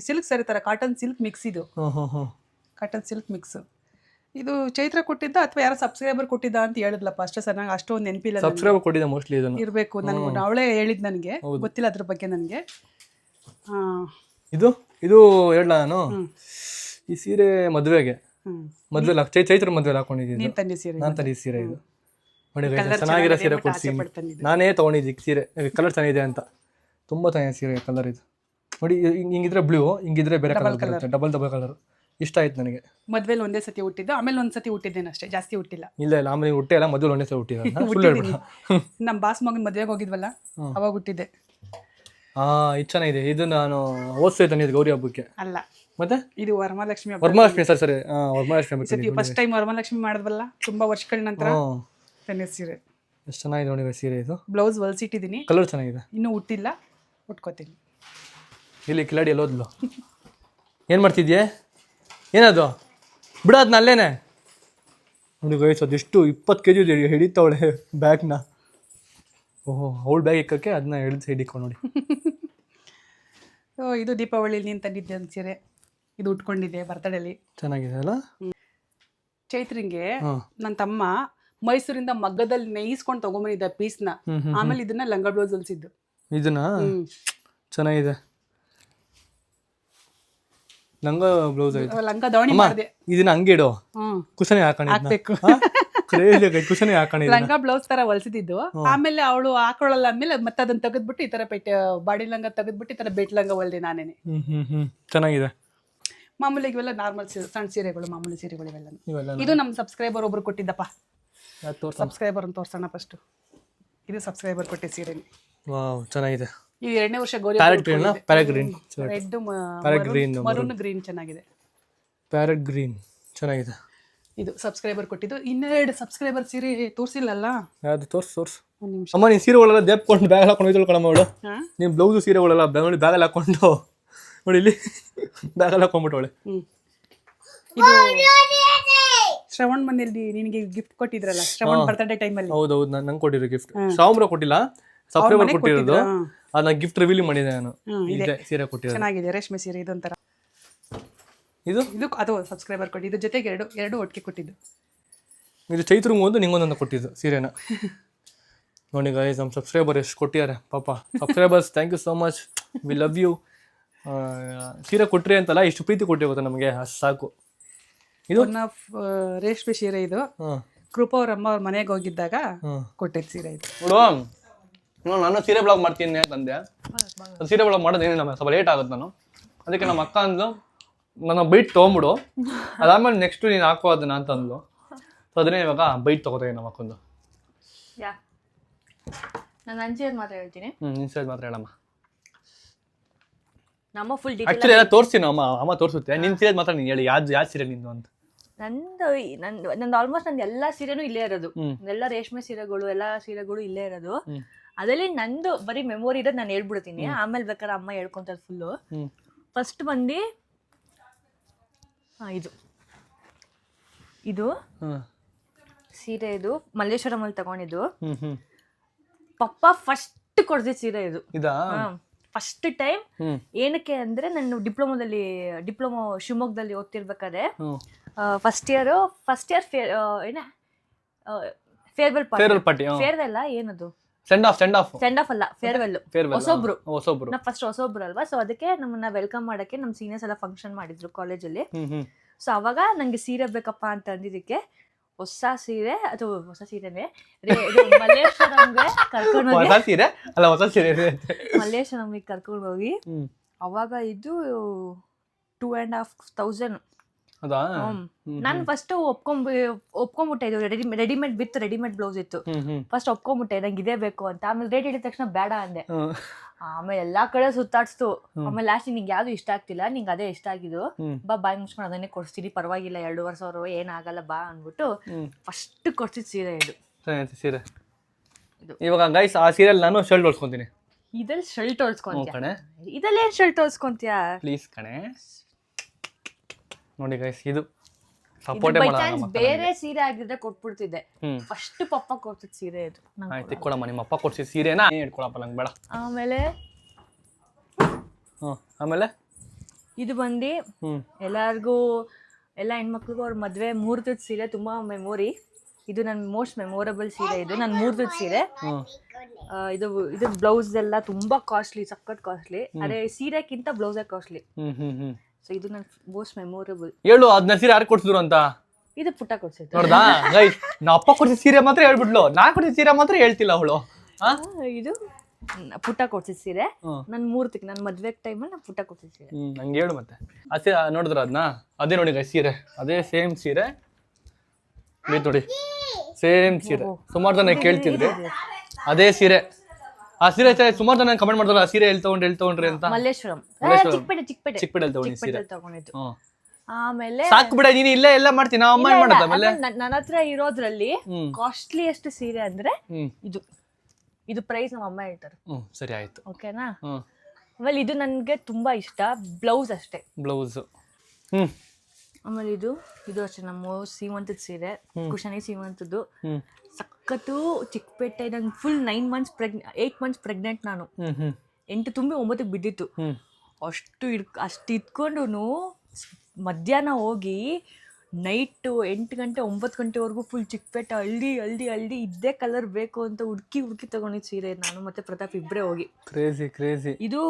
ಸಿಲ್ಕ್ ಸ್ಯಾರಿ ತರ, ಕಾಟನ್ ಸಿಲ್ಕ್ ಮಿಕ್ಸ್. ಇದು ಕಾಟನ್ ಸಿಲ್ಕ್ ಮಿಕ್ಸ್. ಇದು ಚೈತ್ರ ಕೊಟ್ಟಿದ್ದ ಅಥವಾ ಯಾರೋ ಸಬ್ಸ್ಕ್ರೈಬರ್ ಕೊಟ್ಟಿದ್ದ ಅಂತ ಹೇಳಿದ್ಲಪ್ಪ. ಅಷ್ಟೇ ಚೆನ್ನಾಗಿ ಅಷ್ಟೊಂದು ನೆನಪಿಲ್ಲ. ಸಬ್ಸ್ಕ್ರೈಬರ್ ಕೊಟ್ಟಿದ್ದ ಮೋಸ್ಟ್ಲಿ ಇದನ್ನು ಇರಬೇಕು. ನನಗೆ ಅವಳೇ ಹೇಳಿದ್, ನನಗೆ ಗೊತ್ತಿಲ್ಲ ಅದ್ರ ಬಗ್ಗೆ ನನಗೆ. ಇದು ಹೇಳ ನಾನು ಈ ಸೀರೆ ಮದ್ವೆಗೆ ಚೈತ್ರ ಮದ್ವೆಗೆ ಹಾಕೊಂಡಿದ್ದೀನಿ. ನಾನು ತಂದಿ ಸೀರೆ ಇದು ನೋಡಿ. ಚೆನ್ನಾಗಿರೋ ಸೀರೆ ಕೊಡ್ಸಿ, ನಾನೇ ತಗೊಂಡಿದ್ದೆ ಸೀರೆ. ಕಲರ್ ಚೆನ್ನಾಗಿದೆ ಅಂತ, ತುಂಬಾ ಚೆನ್ನಾಗಿದೆ ಸೀರೆ ಕಲರ್. ಇದು ನೋಡಿ, ಹಿಂಗಿದ್ರೆ ಬ್ಲೂ, ಹಿಂಗಿದ್ರೆ ಬೇರೆ ಕಲರ್ ಬರುತ್ತೆ. ಡಬಲ್ ಕಲರ್ ಇಷ್ಟ ಆಯ್ತು ನನಗೆ. ಮದ್ವೆಲಿ ಒಂದೇ ಸತಿ ಹುಟ್ಟಿದ್ದು, ಆಮೇಲೆ ಒಂದ್ಸತಿ ಹುಟ್ಟಿದ್ದೇನೆ ಅಷ್ಟೇ, ಜಾಸ್ತಿ ಹುಟ್ಟಿಲ್ಲ. ಇಲ್ಲ ಆಮೇಲೆ ಹುಟ್ಟೆ ಅಲ್ಲ, ಮದ್ವೆಲಿ ಒಂದೇ ಸತಿ ಹುಟ್ಟಿದ. ನಮ್ಮ ಬಾಸ್ ಮಗನ ಮದ್ವೆಗೆ ಹೋಗಿದ್ವಲ್ಲ, ಅವಾಗ ಹುಟ್ಟಿದ್ದೆ. ಇದು ಚೆನ್ನಾಗಿದೆ. ಇದು ನಾನು ಓದ್ಸೇ ತಂದಿದ್ದು ಗೌರಿ ಹಬ್ಬಕ್ಕೆ. ಅಲ್ಲ, ಮತ್ತೆ ಇದು ವರಮಹಾಲಕ್ಷ್ಮಿ. ಸರಿ ವರಮಹಾಲಕ್ಷ್ಮಿ ಫಸ್ಟ್ ಟೈಮ್ ವರಮಹಾಲಕ್ಷ್ಮಿ ಮಾಡಿದ್ವಲ್ಲ, ತುಂಬಾ ವರ್ಷಗಳ ನಂತರ ಸೀರೆ. ಎಷ್ಟು ಚೆನ್ನಾಗಿದೆ ನೋಡಿ ಸೀರೆ. ಇದು ಬ್ಲೌಸ್ ಹೊಲ್ಸಿಟ್ಟಿದ್ದೀನಿ, ಕಲರ್ ಚೆನ್ನಾಗಿದೆ. ಇನ್ನೂ ಹುಟ್ಟಿಲ್ಲ, ಉಟ್ಕೋತೀನಿ. ಇಲ್ಲಿ ಕಿಲಾಡಿ ಎಲ್ಲೋದ್ಲು. ಏನು ಮಾಡ್ತಿದ್ಯೆ? ಏನದು ಬಿಡೋದ್ನ ಅಲ್ಲೇನೆ ನೋಡಿ ಗೈಸ್. ಅದೆಷ್ಟು 20 kg ಹಿಡಿತಾವಳೆ ಬ್ಯಾಗ್ನ. ಓಹೋ, ಅವಳು ಬ್ಯಾಗ್ ಇಕ್ಕಕ್ಕೆ ಅದನ್ನ ಹಿಡಿದು ಸೈಡ್ ಇಕ್ಕೊಂಡು ನೋಡಿ. ಇದು ದೀಪಾವಳಿ ನೀನು ತಂದಿದ್ದೆ ಅಂತ ಸೀರೆ. ಇದು ಉಟ್ಕೊಂಡಿದ್ದೆ ಬರ್ತಡೇಲಿ. ಚೆನ್ನಾಗಿದೆ ಅಲ್ಲ. ಚೈತ್ರಿಂಗೆ ನನ್ನ ತಮ್ಮ ಮೈಸೂರಿಂದ ಮಗ್ಗದಲ್ಲಿ ನೇಯಿಸ್ಕೊಂಡು ತಗೊಂಬಂದಿದ್ದ ಪೀಸ್ನ. ಆಮೇಲೆ ಇದನ್ನ ಲಂಗ ಬ್ಲೌಸ್ ಹೊಲ್ಸಿದ್ದು. ಇದನ್ನ ಚೆನ್ನಾಗಿದೆ ಲಂಗ ಬ್ಲೌಸ್. ಲಂಗ ದಾವಣಿ ಮಾಡಿದೆ. ಇದನ್ನ ಹಂಗೆ ಇಡು, ಕುಶನೆ ಹಾಕಬೇಕು. ಕುಶನೆ ಹಾಕೊಂಡಿದ್ದೆ. ಲಂಗ ಬ್ಲೌಸ್ ತರ ಹೊಲ್ಸಿದ್ದು. ಆಮೇಲೆ ಅವಳು ಹಾಕೊಳ್ಳಲ್ಲ ಅಂದ್ಮೇಲೆ ಮತ್ತೆ ಅದನ್ನ ತೆಗೆದ್ಬಿಟ್ಟು ಈ ತರ ಬಾಡಿ ಲಂಗ ತೆಗೆದ್ಬಿಟ್ಟು ಈ ತರ ಬೆಟ್ ಲಂಗ ಹೊಲ್ದೆ ನಾನೇನೆ. ಚೆನ್ನಾಗಿದೆ. ಮಾಮೂಲಿ ಇವೆಲ್ಲ ನಾರ್ಮಲ್ ಸಣ್ಣ ಸೀರೆಗಳು, ಮಾಮೂಲಿ ಸೀರೆಗಳು ಇವೆಲ್ಲ. ಇದು ನಮ್ಮ ಸಬ್ಸ್ಕ್ರೈಬರ್ ಒಬ್ರು ಕೊಟ್ಟಿದ್ದಪ್ಪ. ಸಬ್ಸ್ಕ್ರೈಬರ್ ಅಂತ ತೋರ್ಸೋಣ ಫಸ್ಟ್. ಇದು ಸಬ್ಸ್ಕ್ರೈಬರ್ ಕೊಟ್ಟಿದ್ದ ಸೀರೆ. ವಾವ್, ಚೆನ್ನಾಗಿದೆ. ಇದು 2ನೇ ವರ್ಷ ಗೌರಿ. ರೆಡ್, ಮರೂನ್, ಗ್ರೀನ್ ಚೆನ್ನಾಗಿದೆ. ಪ್ಯಾರೆಟ್ ಗ್ರೀನ್ ಚೆನ್ನಾಗಿದೆ. ಇದು ಸಬ್ಸ್ಕ್ರೈಬರ್ ಕೊಟ್ಟಿದ್ದು. 2 ಸಬ್ಸ್ಕ್ರೈಬರ್ ಸೀರೆ ತೋರಿಸಿಲ್ಲಲ್ಲ. ಯಾವುದು? ತೋರ್ಸು. ಅಮ್ಮ, ನೀನು ಸೀರೆಗಳೆಲ್ಲ ದೇಪ್ಕೊಂಡು ಬ್ಯಾಗ್ ಹಾಕೊಂಡು ಹೋಯ್ತು ಕಣಮ್ಮ ಅವಳು. ನೀನು ಬ್ಲೌಸು ಸೀರೆಗಳೆಲ್ಲ ನೋಡಿ ಬ್ಯಾಗಲ್ಲಿ ಹಾಕೊಂಡು ನೋಡಿ, ಇಲ್ಲಿ ಬ್ಯಾಗಲ್ಲಿ ಹಾಕೊಂಡ್ಬಿಟ್ಟವಳೆ. ಇದು ಶ್ರವಣ್ ಮನೇಲಿ ನಿನಗೆ ಗಿಫ್ಟ್ ಕೊಟ್ಟಿದ್ರಲ್ಲ, ಶ್ರವಣ್ ಬರ್ತ್ಡೇ ಟೈಮಲ್ಲಿ. ಹೌದೌದು, ನಂಗೆ ಕೊಟ್ಟಿರೋ ಗಿಫ್ಟ್. ಶ್ರಾವಮ್ರ ಕೊಟ್ಟಿಲ್ಲ, ಸಬ್ಸ್ಕ್ರೈಬರ್ ಕೊಟ್ಟಿರೋದು. ಅದನ್ನ ಗಿಫ್ಟ್ ರಿವೀಲ್ ಮಾಡಿದೆ ನಾನು. ಇದೆ ಸೀರೆ ಕೊಟ್ಟಿರೋದು. ಚೆನ್ನಾಗಿದೆ, ರೇಷ್ಮೆ ಸೀರೆ. ಇದೊಂಥರ ಇದು ಅದು ಸಬ್ಸ್ಕ್ರೈಬರ್ ಕೊಟ್ಟಿದ್ದು. ಇದ್ರ ಜೊತೆಗೆ ಎರಡು ಒಟ್ಟಿಗೆ ಕೊಟ್ಟಿದ್ದು. ಇದು ಚೈತ್ರಂಗ್ ಒಂದು ನಿಂಗೊಂದೊಂದು ಕೊಟ್ಟಿದ್ದು ಸೀರೆನ. ನೋಡಿ ಗೈಸ್, ನಮ್ಮ ಸಬ್ಸ್ಕ್ರೈಬರ್ ಎಷ್ಟು ಕೊಟ್ಟಿದ್ದಾರೆ ಪಾಪ. Subscribers, thank you so much, we love you. ಸೀರೆ ಕೊಟ್ರಿ ಅಂತಲ್ಲ, ಇಷ್ಟು ಪ್ರೀತಿ ಕೊಟ್ಟಿರಿ ಗೊತ್ತಾ ನಮಗೆ, ಅಷ್ಟು ಸಾಕು. ಇದು ರೇಷ್ಮೆ ಸೀರೆ. ಇದು ಕೃಪಾ ಅವ್ರ ಅಮ್ಮ ಅವ್ರ ಮನೆಗೆ ಹೋಗಿದ್ದಾಗ ಕೊಟ್ಟಿದ್ದ ಸೀರೆ ಇದು. ನಾನು ಸೀರೆ ಬ್ಲಾಗ್ ಮಾಡ್ತೀನಿ ಅಂತಂದೆ. ಸೀರೆ ಬ್ಲಾಗ್ ಮಾಡೋದೇನಿಲ್ಲ ಸ್ವಲ್ಪ ಲೇಟ್ ಆಗುತ್ತೆ. ನಾನು ಅದಕ್ಕೆ ನಮ್ಮ ಅಕ್ಕ ಅಂದ್ಲು ನನ್ನ ಬೈಟ್ ತೊಗೊಂಬಿಡು, ಅದಾದ್ಮೇಲೆ ನೆಕ್ಸ್ಟ್ ನೀನು ಹಾಕೋ ಅದನ್ನ ಅಂತಂದ್ಲು. ಸೊ ಅದನ್ನೇ ಇವಾಗ ಬೈಟ್ ತೊಗೋತೀನಿ ನಮ್ಮ ಅಕ್ಕಂದು. ನಾನು ಅನ್ಸಿದ್ ಮಾತ್ರ ಹೇಳ್ತೀನಿ. ನಿನ್ಸೇದ್ ಮಾತ್ರ ಹೇಳಮ್ಮ. ನಮ್ಮ ಫುಲ್ ಆಕ್ಚುಲಿ ಎಲ್ಲ ತೋರಿಸ್ತೀನಿ ಅಮ್ಮ ತೋರಿಸುತ್ತೆ. ನಿನ್ ಸೀರೆ ಮಾತ್ರ ನೀನು ಹೇಳಿ ಯಾವ್ದು ಸೀರೆ ನಿಂದು ಅಂತ. ನಂದು ಆಲ್ಮೋಸ್ಟ್ ನಂದು ಎಲ್ಲಾ ಸೀರೆನೂ ಇಲ್ಲೇ ಇರೋದು. ಎಲ್ಲ ರೇಷ್ಮೆ ಸೀರೆಗಳು ಎಲ್ಲಾ ಸೀರೆಗಳು ಇಲ್ಲೇ ಇರೋದು. ಅದರಲ್ಲಿ ನಂದು ಬರೀ ಮೆಮೊರಿ ಇರೋದು ನಾನು ಹೇಳ್ಬಿಡ್ತೀನಿ, ಆಮೇಲೆ ಬೇಕಾದ್ರೆ ಅಮ್ಮ ಹೇಳ್ಕೊಂತಾರೆ ಫುಲ್ಲು. ಫಸ್ಟ್ ಬಂದು ಇದು ಸೀರೆ, ಇದು ಮಲ್ಲೇಶ್ವರಮಲ್ಲಿ ತಗೊಂಡಿದ್ದು. ಪಪ್ಪ ಫಸ್ಟ್ ಕೊಡ್ದಿದ್ ಸೀರೆ ಇದು. First time. ಏನಕ್ಕೆ ಅಂದ್ರೆ ನಾನು ಡಿಪ್ಲೊಮಾ ಶಿವಮೊಗ್ಗದಲ್ಲಿ ಓದ್ತಿರ್ಬೇಕಾದ್ರೆ first year farewell party. Farewell ಏನದು? ಸೆಂಡ್ ಆಫ್ ಅಲ್ಲ, ಫೇರ್ವೆಲ್. ಹೊಸೊಬ್ರು ನಾ ಫಸ್ಟ್ ಹೊಸೊಬ್ರು ಅಲ್ವಾ, ಸೊ ಅದಕ್ಕೆ ನಮ್ಮನ್ನ ವೆಲ್ಕಮ್ ಮಾಡಕ್ಕೆ ನಮ್ಮ ಸೀನಿಯರ್ಸ್ ಎಲ್ಲ ಫಂಕ್ಷನ್ ಮಾಡಿದ್ರು ಕಾಲೇಜಲ್ಲಿ. ಸೊ ಅವಾಗ ನಂಗೆ ಸೀರೆ ಬೇಕಪ್ಪ ಅಂತ ಅಂದಿದ್ದಕ್ಕೆ ಹೊಸ ಸೀರೆನೆ ಮಲ್ಲೇಶ್ವರಂಗೆ ಕರ್ಕೊಂಡು ಹೋಗಿ ಅವಾಗ ಇದು 2,500. ನಾನು ಫಸ್ಟ್ ಒಪ್ಕೊಂಡ್ಬಿಟ್ಟೆ. ಇದು ರೆಡಿಮೇಡ್ ವಿತ್ ರೆಡಿಮೇಡ್ ಬ್ಲೌಸ್ ಇತ್ತು. ಫಸ್ಟ್ ಒಪ್ಕೊಂಡ್ಬಿಟ್ಟೆ ನಂಗೆ ಇದೇ ಬೇಕು ಅಂತ. ಆಮೇಲೆ ರೇಟ್ ಹೇಳಿದ ತಕ್ಷಣ ಬೇಡ ಅಂದೆ. ಆಮೇಲೆ ಎಲ್ಲಾ ಕಡೆ ಸುತ್ತಾಡ್ಸ್ತು. ಆಮೇಲೆ ಲಾಸ್ಟ್ ನಿಂಗೆ ಯಾವ್ದು ಇಷ್ಟ ಆಗ್ತಿಲ್ಲ, ನಿಂಗೆ ಅದೇ ಇಷ್ಟ ಆಗಿದ್ದು, ಬಾಯ್ ಮುಚ್ಕೊಂಡು ಅದನ್ನೇ ಕೊಡ್ಸ್ತೀನಿ, ಪರವಾಗಿಲ್ಲ 2,500 ಏನಾಗಲ್ಲ ಬಾ ಅಂದ್ಬಿಟ್ಟು ಫಸ್ಟ್ ಕೊಡ್ಸಿದ್ ಸೀರೆ ಇದು. ಇವಾಗ ಗೈಸ್ ಆ ಸೀರೆಲ್ ನಾನು ಶರ್ಟ್ ಹೊಲ್ಸ್ಕೊಂತೀನಿ. ಇದ್ರಲ್ಲಿ ಶರ್ಟ್ ಹೊಲ್ಸ್ಕೊಂತೀಯ? ಇದ್ರಲ್ಲಿ ಏನ್ ಶರ್ಟ್ ಹೊಲ್ಸ್ಕೊಂತೀಯ? ಪ್ಲೀಸ್ ಕಣೆ ನೋಡಿ ಗೈಸ್, ಇದು ಬೈ ಚಾನ್ಸ್ ಬೇರೆ ಸೀರೆ ಆಗಿದ್ರೆ ಕೊಟ್ಬಿಡ್ತಿದ್ದೆ. ಫಸ್ಟ್ ಪಪ್ಪ ಕೊಡ್ತಿದ್ ಸೀರೆ ಇದು. ಆಯ್ತು ಕೊಡಮ್ಮ, ನಿಮ್ಮ ಅಪ್ಪ ಕೊಡ್ಸಿದ ಸೀರೆನಾ ಇಟ್ಕೊಳಪ್ಪ, ನಂಗೆ ಬೇಡ. ಆಮೇಲೆ ಇದು ಬಂದು ಎಲ್ಲಾರ್ಗೂ ಎಲ್ಲ ಹೆಣ್ಮಕ್ಳಿಗೂ ಅವ್ರ ಮದ್ವೆ ಮುಹೂರ್ತದ ಸೀರೆ, ತುಂಬಾ ಮೆಮೊರಿ. ಇದು ನನ್ನ ಮೋಸ್ಟ್ ಮೆಮೊರಬಲ್ ಸೀರೆ. ಇದು ನನ್ನ ಮುಹೂರ್ತದ ಸೀರೆ. ಇದು ಬ್ಲೌಸ್ ಎಲ್ಲ ತುಂಬಾ ಕಾಸ್ಟ್ಲಿ, ಸಖತ್ ಕಾಸ್ಟ್ಲಿ. ಅದೇ ಸೀರೆಕ್ಕಿಂತ ಬ್ಲೌಸೇ ಕಾಸ್ಟ್ಲಿ. ಸೊ ಇದು ನನ್ನ ಮೋಸ್ಟ್ ಮೆಮೊರಬಲ್. ಹೇಳು ಅದನ್ನ ಸೀರೆ ಯಾರು ಕೊಡ್ಸಿದ್ರು ಅಂತ. ಇದು ಪುಟ್ಟ ಕೊಡ್ಸಿದ್ದು. ನೋಡ್ದಾ ಗೈಸ್, ನಾ ಅಪ್ಪ ಕೊಡ್ಸಿದ ಸೀರೆ ಮಾತ್ರ ಹೇಳ್ಬಿಟ್ಲು, ನಾ ಕೊಡ್ಸಿದ ಸೀರೆ ಮಾತ್ರ ಹೇಳ್ತಿಲ್ಲ ಅವಳು. ಇದು ಪುಟ್ಟ ಕೊಡ್ಸಿದ ಸೀರೆ ನನ್ನ ಮೂರ್ತಿಗೆ, ನನ್ನ ಮದ್ವೆ ಟೈಮಲ್ಲಿ ನಾನು ಪುಟ್ಟ ಕೊಡ್ಸಿದ ಸೀರೆ. ನಂಗೆ ಹೇಳು ಮತ್ತೆ. ಅದೇ ನೋಡಿದ್ರ ಅದನ್ನ? ಅದೇ ನೋಡಿ ಗೈಸ್ ಸೀರೆ, ಅದೇ ಸೇಮ್ ಸೀರೆ ನೋಡಿ, ಸೇಮ್ ಸೀರೆ. ಸುಮಾರು ಜನ ಕೇಳ್ತಿದ್ರಿ ಅದೇ ಸೀರೆ. ಆ ಸೀರೆ ಸುಮಾರು ಜನ ಕಮೆಂಟ್ ಮಾಡ್ತಾರೆ, ಆ ಸೀರೆ ಎಲ್ಲಿ ತಗೊಂಡ್ರಿ ಅಂತ. ಮಲ್ಲೇಶ್ವರಂ ಚಿಕ್ಕಪೇಟೆ ತಗೊಂಡಿದ್ದು. ಆಮೇಲೆ ಸಾಕು ಬಿಡ, ನೀನು ಇಲ್ಲೇ ಎಲ್ಲ ಮಾಡ್ತೀನಿ, ಅಮ್ಮ ಏನ್ ಮಾಡುತ್ತೆ. ಆಮೇಲೆ ನನ್ನ ಹತ್ರ ಇರೋದ್ರಲ್ಲಿ ಕಾಸ್ಟ್ಲಿಯೆಸ್ಟ್ ಸೀರೆ ಅಂದ್ರೆ ಇದು ಪ್ರೈಸ್ ನಮ್ಮ ಅಮ್ಮ ಹೇಳ್ತಾರೆ. ಸರಿ ಆಯ್ತು, ಓಕೆನಾ. ಆಮೇಲೆ ಇದು ನನ್ಗೆ ತುಂಬಾ ಇಷ್ಟ, ಬ್ಲೌಸ್ ಅಷ್ಟೇ. ಬ್ಲೌಸ್. ಆಮೇಲೆ ಇದು ಅಷ್ಟೇ ನಮ್ಮ ಸೀಮಂತದ ಸೀರೆ, ಕುಶನಿ ಸೀಮಂತದ್ದು. ಸಖತ್ತು ಚಿಕ್ಕಪೇಟೆ. ನಂಗೆ ಫುಲ್ 8 ಮಂತ್ಸ್ ಪ್ರೆಗ್ನೆಂಟ್ ನಾನು. 8 ತುಂಬಿ 9ಕ್ಕೆ ಬಿದ್ದಿತ್ತು. ಅಷ್ಟು ಇಟ್ಕೊಂಡು ಮಧ್ಯಾಹ್ನ ಹೋಗಿ ನೈಟ್ 8 ಗಂಟೆ 9 ಗಂಟೆವರೆಗೂ ಫುಲ್ ಚಿಕ್ಕಪೇಟೆ ಹಳ್ಳಿ ಇದ್ದೇ ಕಲರ್ ಬೇಕು ಅಂತ ಹುಡುಕಿ ತಗೊಂಡಿದ್ದು ಸೀರೆ ನಾನು ಮತ್ತೆ ಪ್ರತಾಪ್ ಇಬ್ಬರೇ ಹೋಗಿ. ಕ್ರೇಜಿ. ಇದು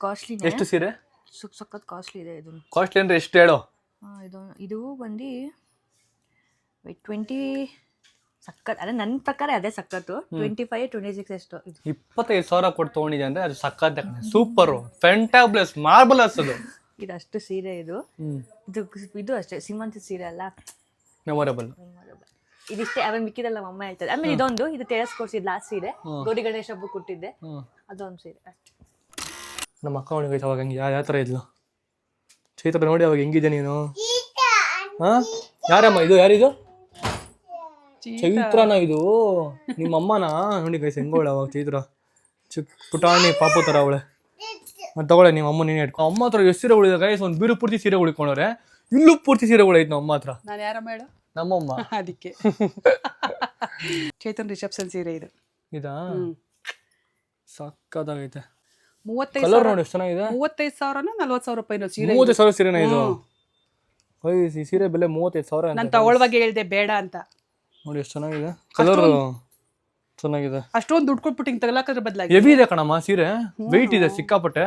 ಕಾಸ್ಟ್ಲಿ. ಎಷ್ಟು ಸೀರೆ? ಸಖತ್ ಕಾಸ್ಟ್ಲಿ ಇದೆ. ಇದು ಕಾಸ್ಟ್ಲಿ ಅಂದ್ರೆ ಎಷ್ಟು ಹೇಳೋ? ಇದು ಬಂದು 20 ಸಖತ್. ಅದೇ ನನ್ನ ಪ್ರಕಾರ ಅದೇ ಸಖತ್ತು. 25-26 ಎಷ್ಟು? 25,000 ಕೊಟ್ಟು ತಗೊಂಡಿದೆ ಅಂದ್ರೆ ಅದು ಸಖತ್, ಸೂಪರ್, ಫ್ಯಾಂಟಾಬ್ಲಸ್, ಮಾರ್ಬಲಸ್. ಅದು ಇದಷ್ಟು ಸೀರೆ. ಇದು ಅಷ್ಟೇ ಸೀಮಂತದ ಸೀರೆ ಅಲ್ಲ, ಮೆಮೊರಬಲ್. ಇದಿಷ್ಟೇ. ಅವೇ ಮಿಕ್ಕಿದೆಲ್ಲ ಅಮ್ಮ ಹೇಳ್ತಾರೆ. ಆಮೇಲೆ ಇದು ತೇರಿಸ್ಕೊಡ್ಸಿದ್ ಲಾಸ್ಟ್ ಸೀರೆ, ಗೌರಿ ಗಣೇಶ ಹಬ್ಬ ಕೊಟ್ಟಿದ್ದೆ, ಅದೊಂದು ಸೀರೆ ಅಷ್ಟೇ. ನಮ್ಮ ಅಕ್ಕ ಅವನಿಗೆ ಅವಾಗ ಯಾವ ಥರ ಇದ್ಲು ಚೈತ್ರ ನೋಡಿ, ಅವಾಗ ಹೆಂಗಿದೆ ನೀನು? ಯಾರಮ್ಮ ಇದು? ಯಾರಿದು? ಚೈತ್ರನ ಇದು? ನಿಮ್ಮ ಅಮ್ಮನ ನೋಡಿ ಗೈಸ್ ಹೆಂಗೋಳೆ ಅವಾಗ ಚೈತ್ರ, ಪುಟಾಣಿ ಪಾಪು ಥರ ಅವಳೆ. ತಗೊಳ್ಳೆ ನಿಮ್ಮ ಅಮ್ಮ, ನೀನು ಇಟ್ಕೊ. ಅಮ್ಮ ಹತ್ರ ಎಷ್ಟು ಸೀರೆ ಉಳಿದ ಗೈಸ್? ಒಂದು ಬೀರು ಪೂರ್ತಿ ಸೀರೆ ಉಳ್ಕೊಂಡ್ರೆ, ಇಲ್ಲೂ ಪೂರ್ತಿ ಸೀರೆ ಉಳೈತೆ ನಮ್ಮ ಅಮ್ಮ ಹತ್ರ. ನಾನು ಯಾರಮ್ಮ ಹೇಳು? ನಮ್ಮಮ್ಮ. ಅದಕ್ಕೆ ಚೈತನ್ ರಿಸೆಪ್ಷನ್ ಸೀರೆ ಇದು. ಇದಾ? ಸಕ್ಕತ್ತಾಗೈತೆ. 35,000 ಕಲರ್ ನೋಡಿ ಎಷ್ಟು ಚೆನ್ನಾಗಿದೆ. 35,000 40,000 ರೂಪಾಯಿ ಸೀರೆ. 30,000 ಸೀರೆನ ಇದು? ಈ ಸೀರೆ ಬೆಲೆ 35,000. ನಾನು ತಗೊಳ್ಳುವಾಗ ಹೇಳ್ದೆ ಬೇಡ ಅಂತ. ನೋಡಿ ಎಷ್ಟು ಚೆನ್ನಾಗಿದೆ, ಕಲರ್ ಚೆನ್ನಾಗಿದೆ. ಅಷ್ಟೊಂದು ದುಡ್ಡು ಕೊಟ್ಬಿಟ್ಟು ಹಿಂಗೆ ತಗೊಳಕ್ಕಾದ್ರೆ ಬದಲಾಗಿ ಹೆವಿ ಇದೆ ಕಣಮ್ಮ ಸೀರೆ, ವೆಯ್ಟ್ ಇದೆ ಸಿಕ್ಕಾಪಟ್ಟೆ.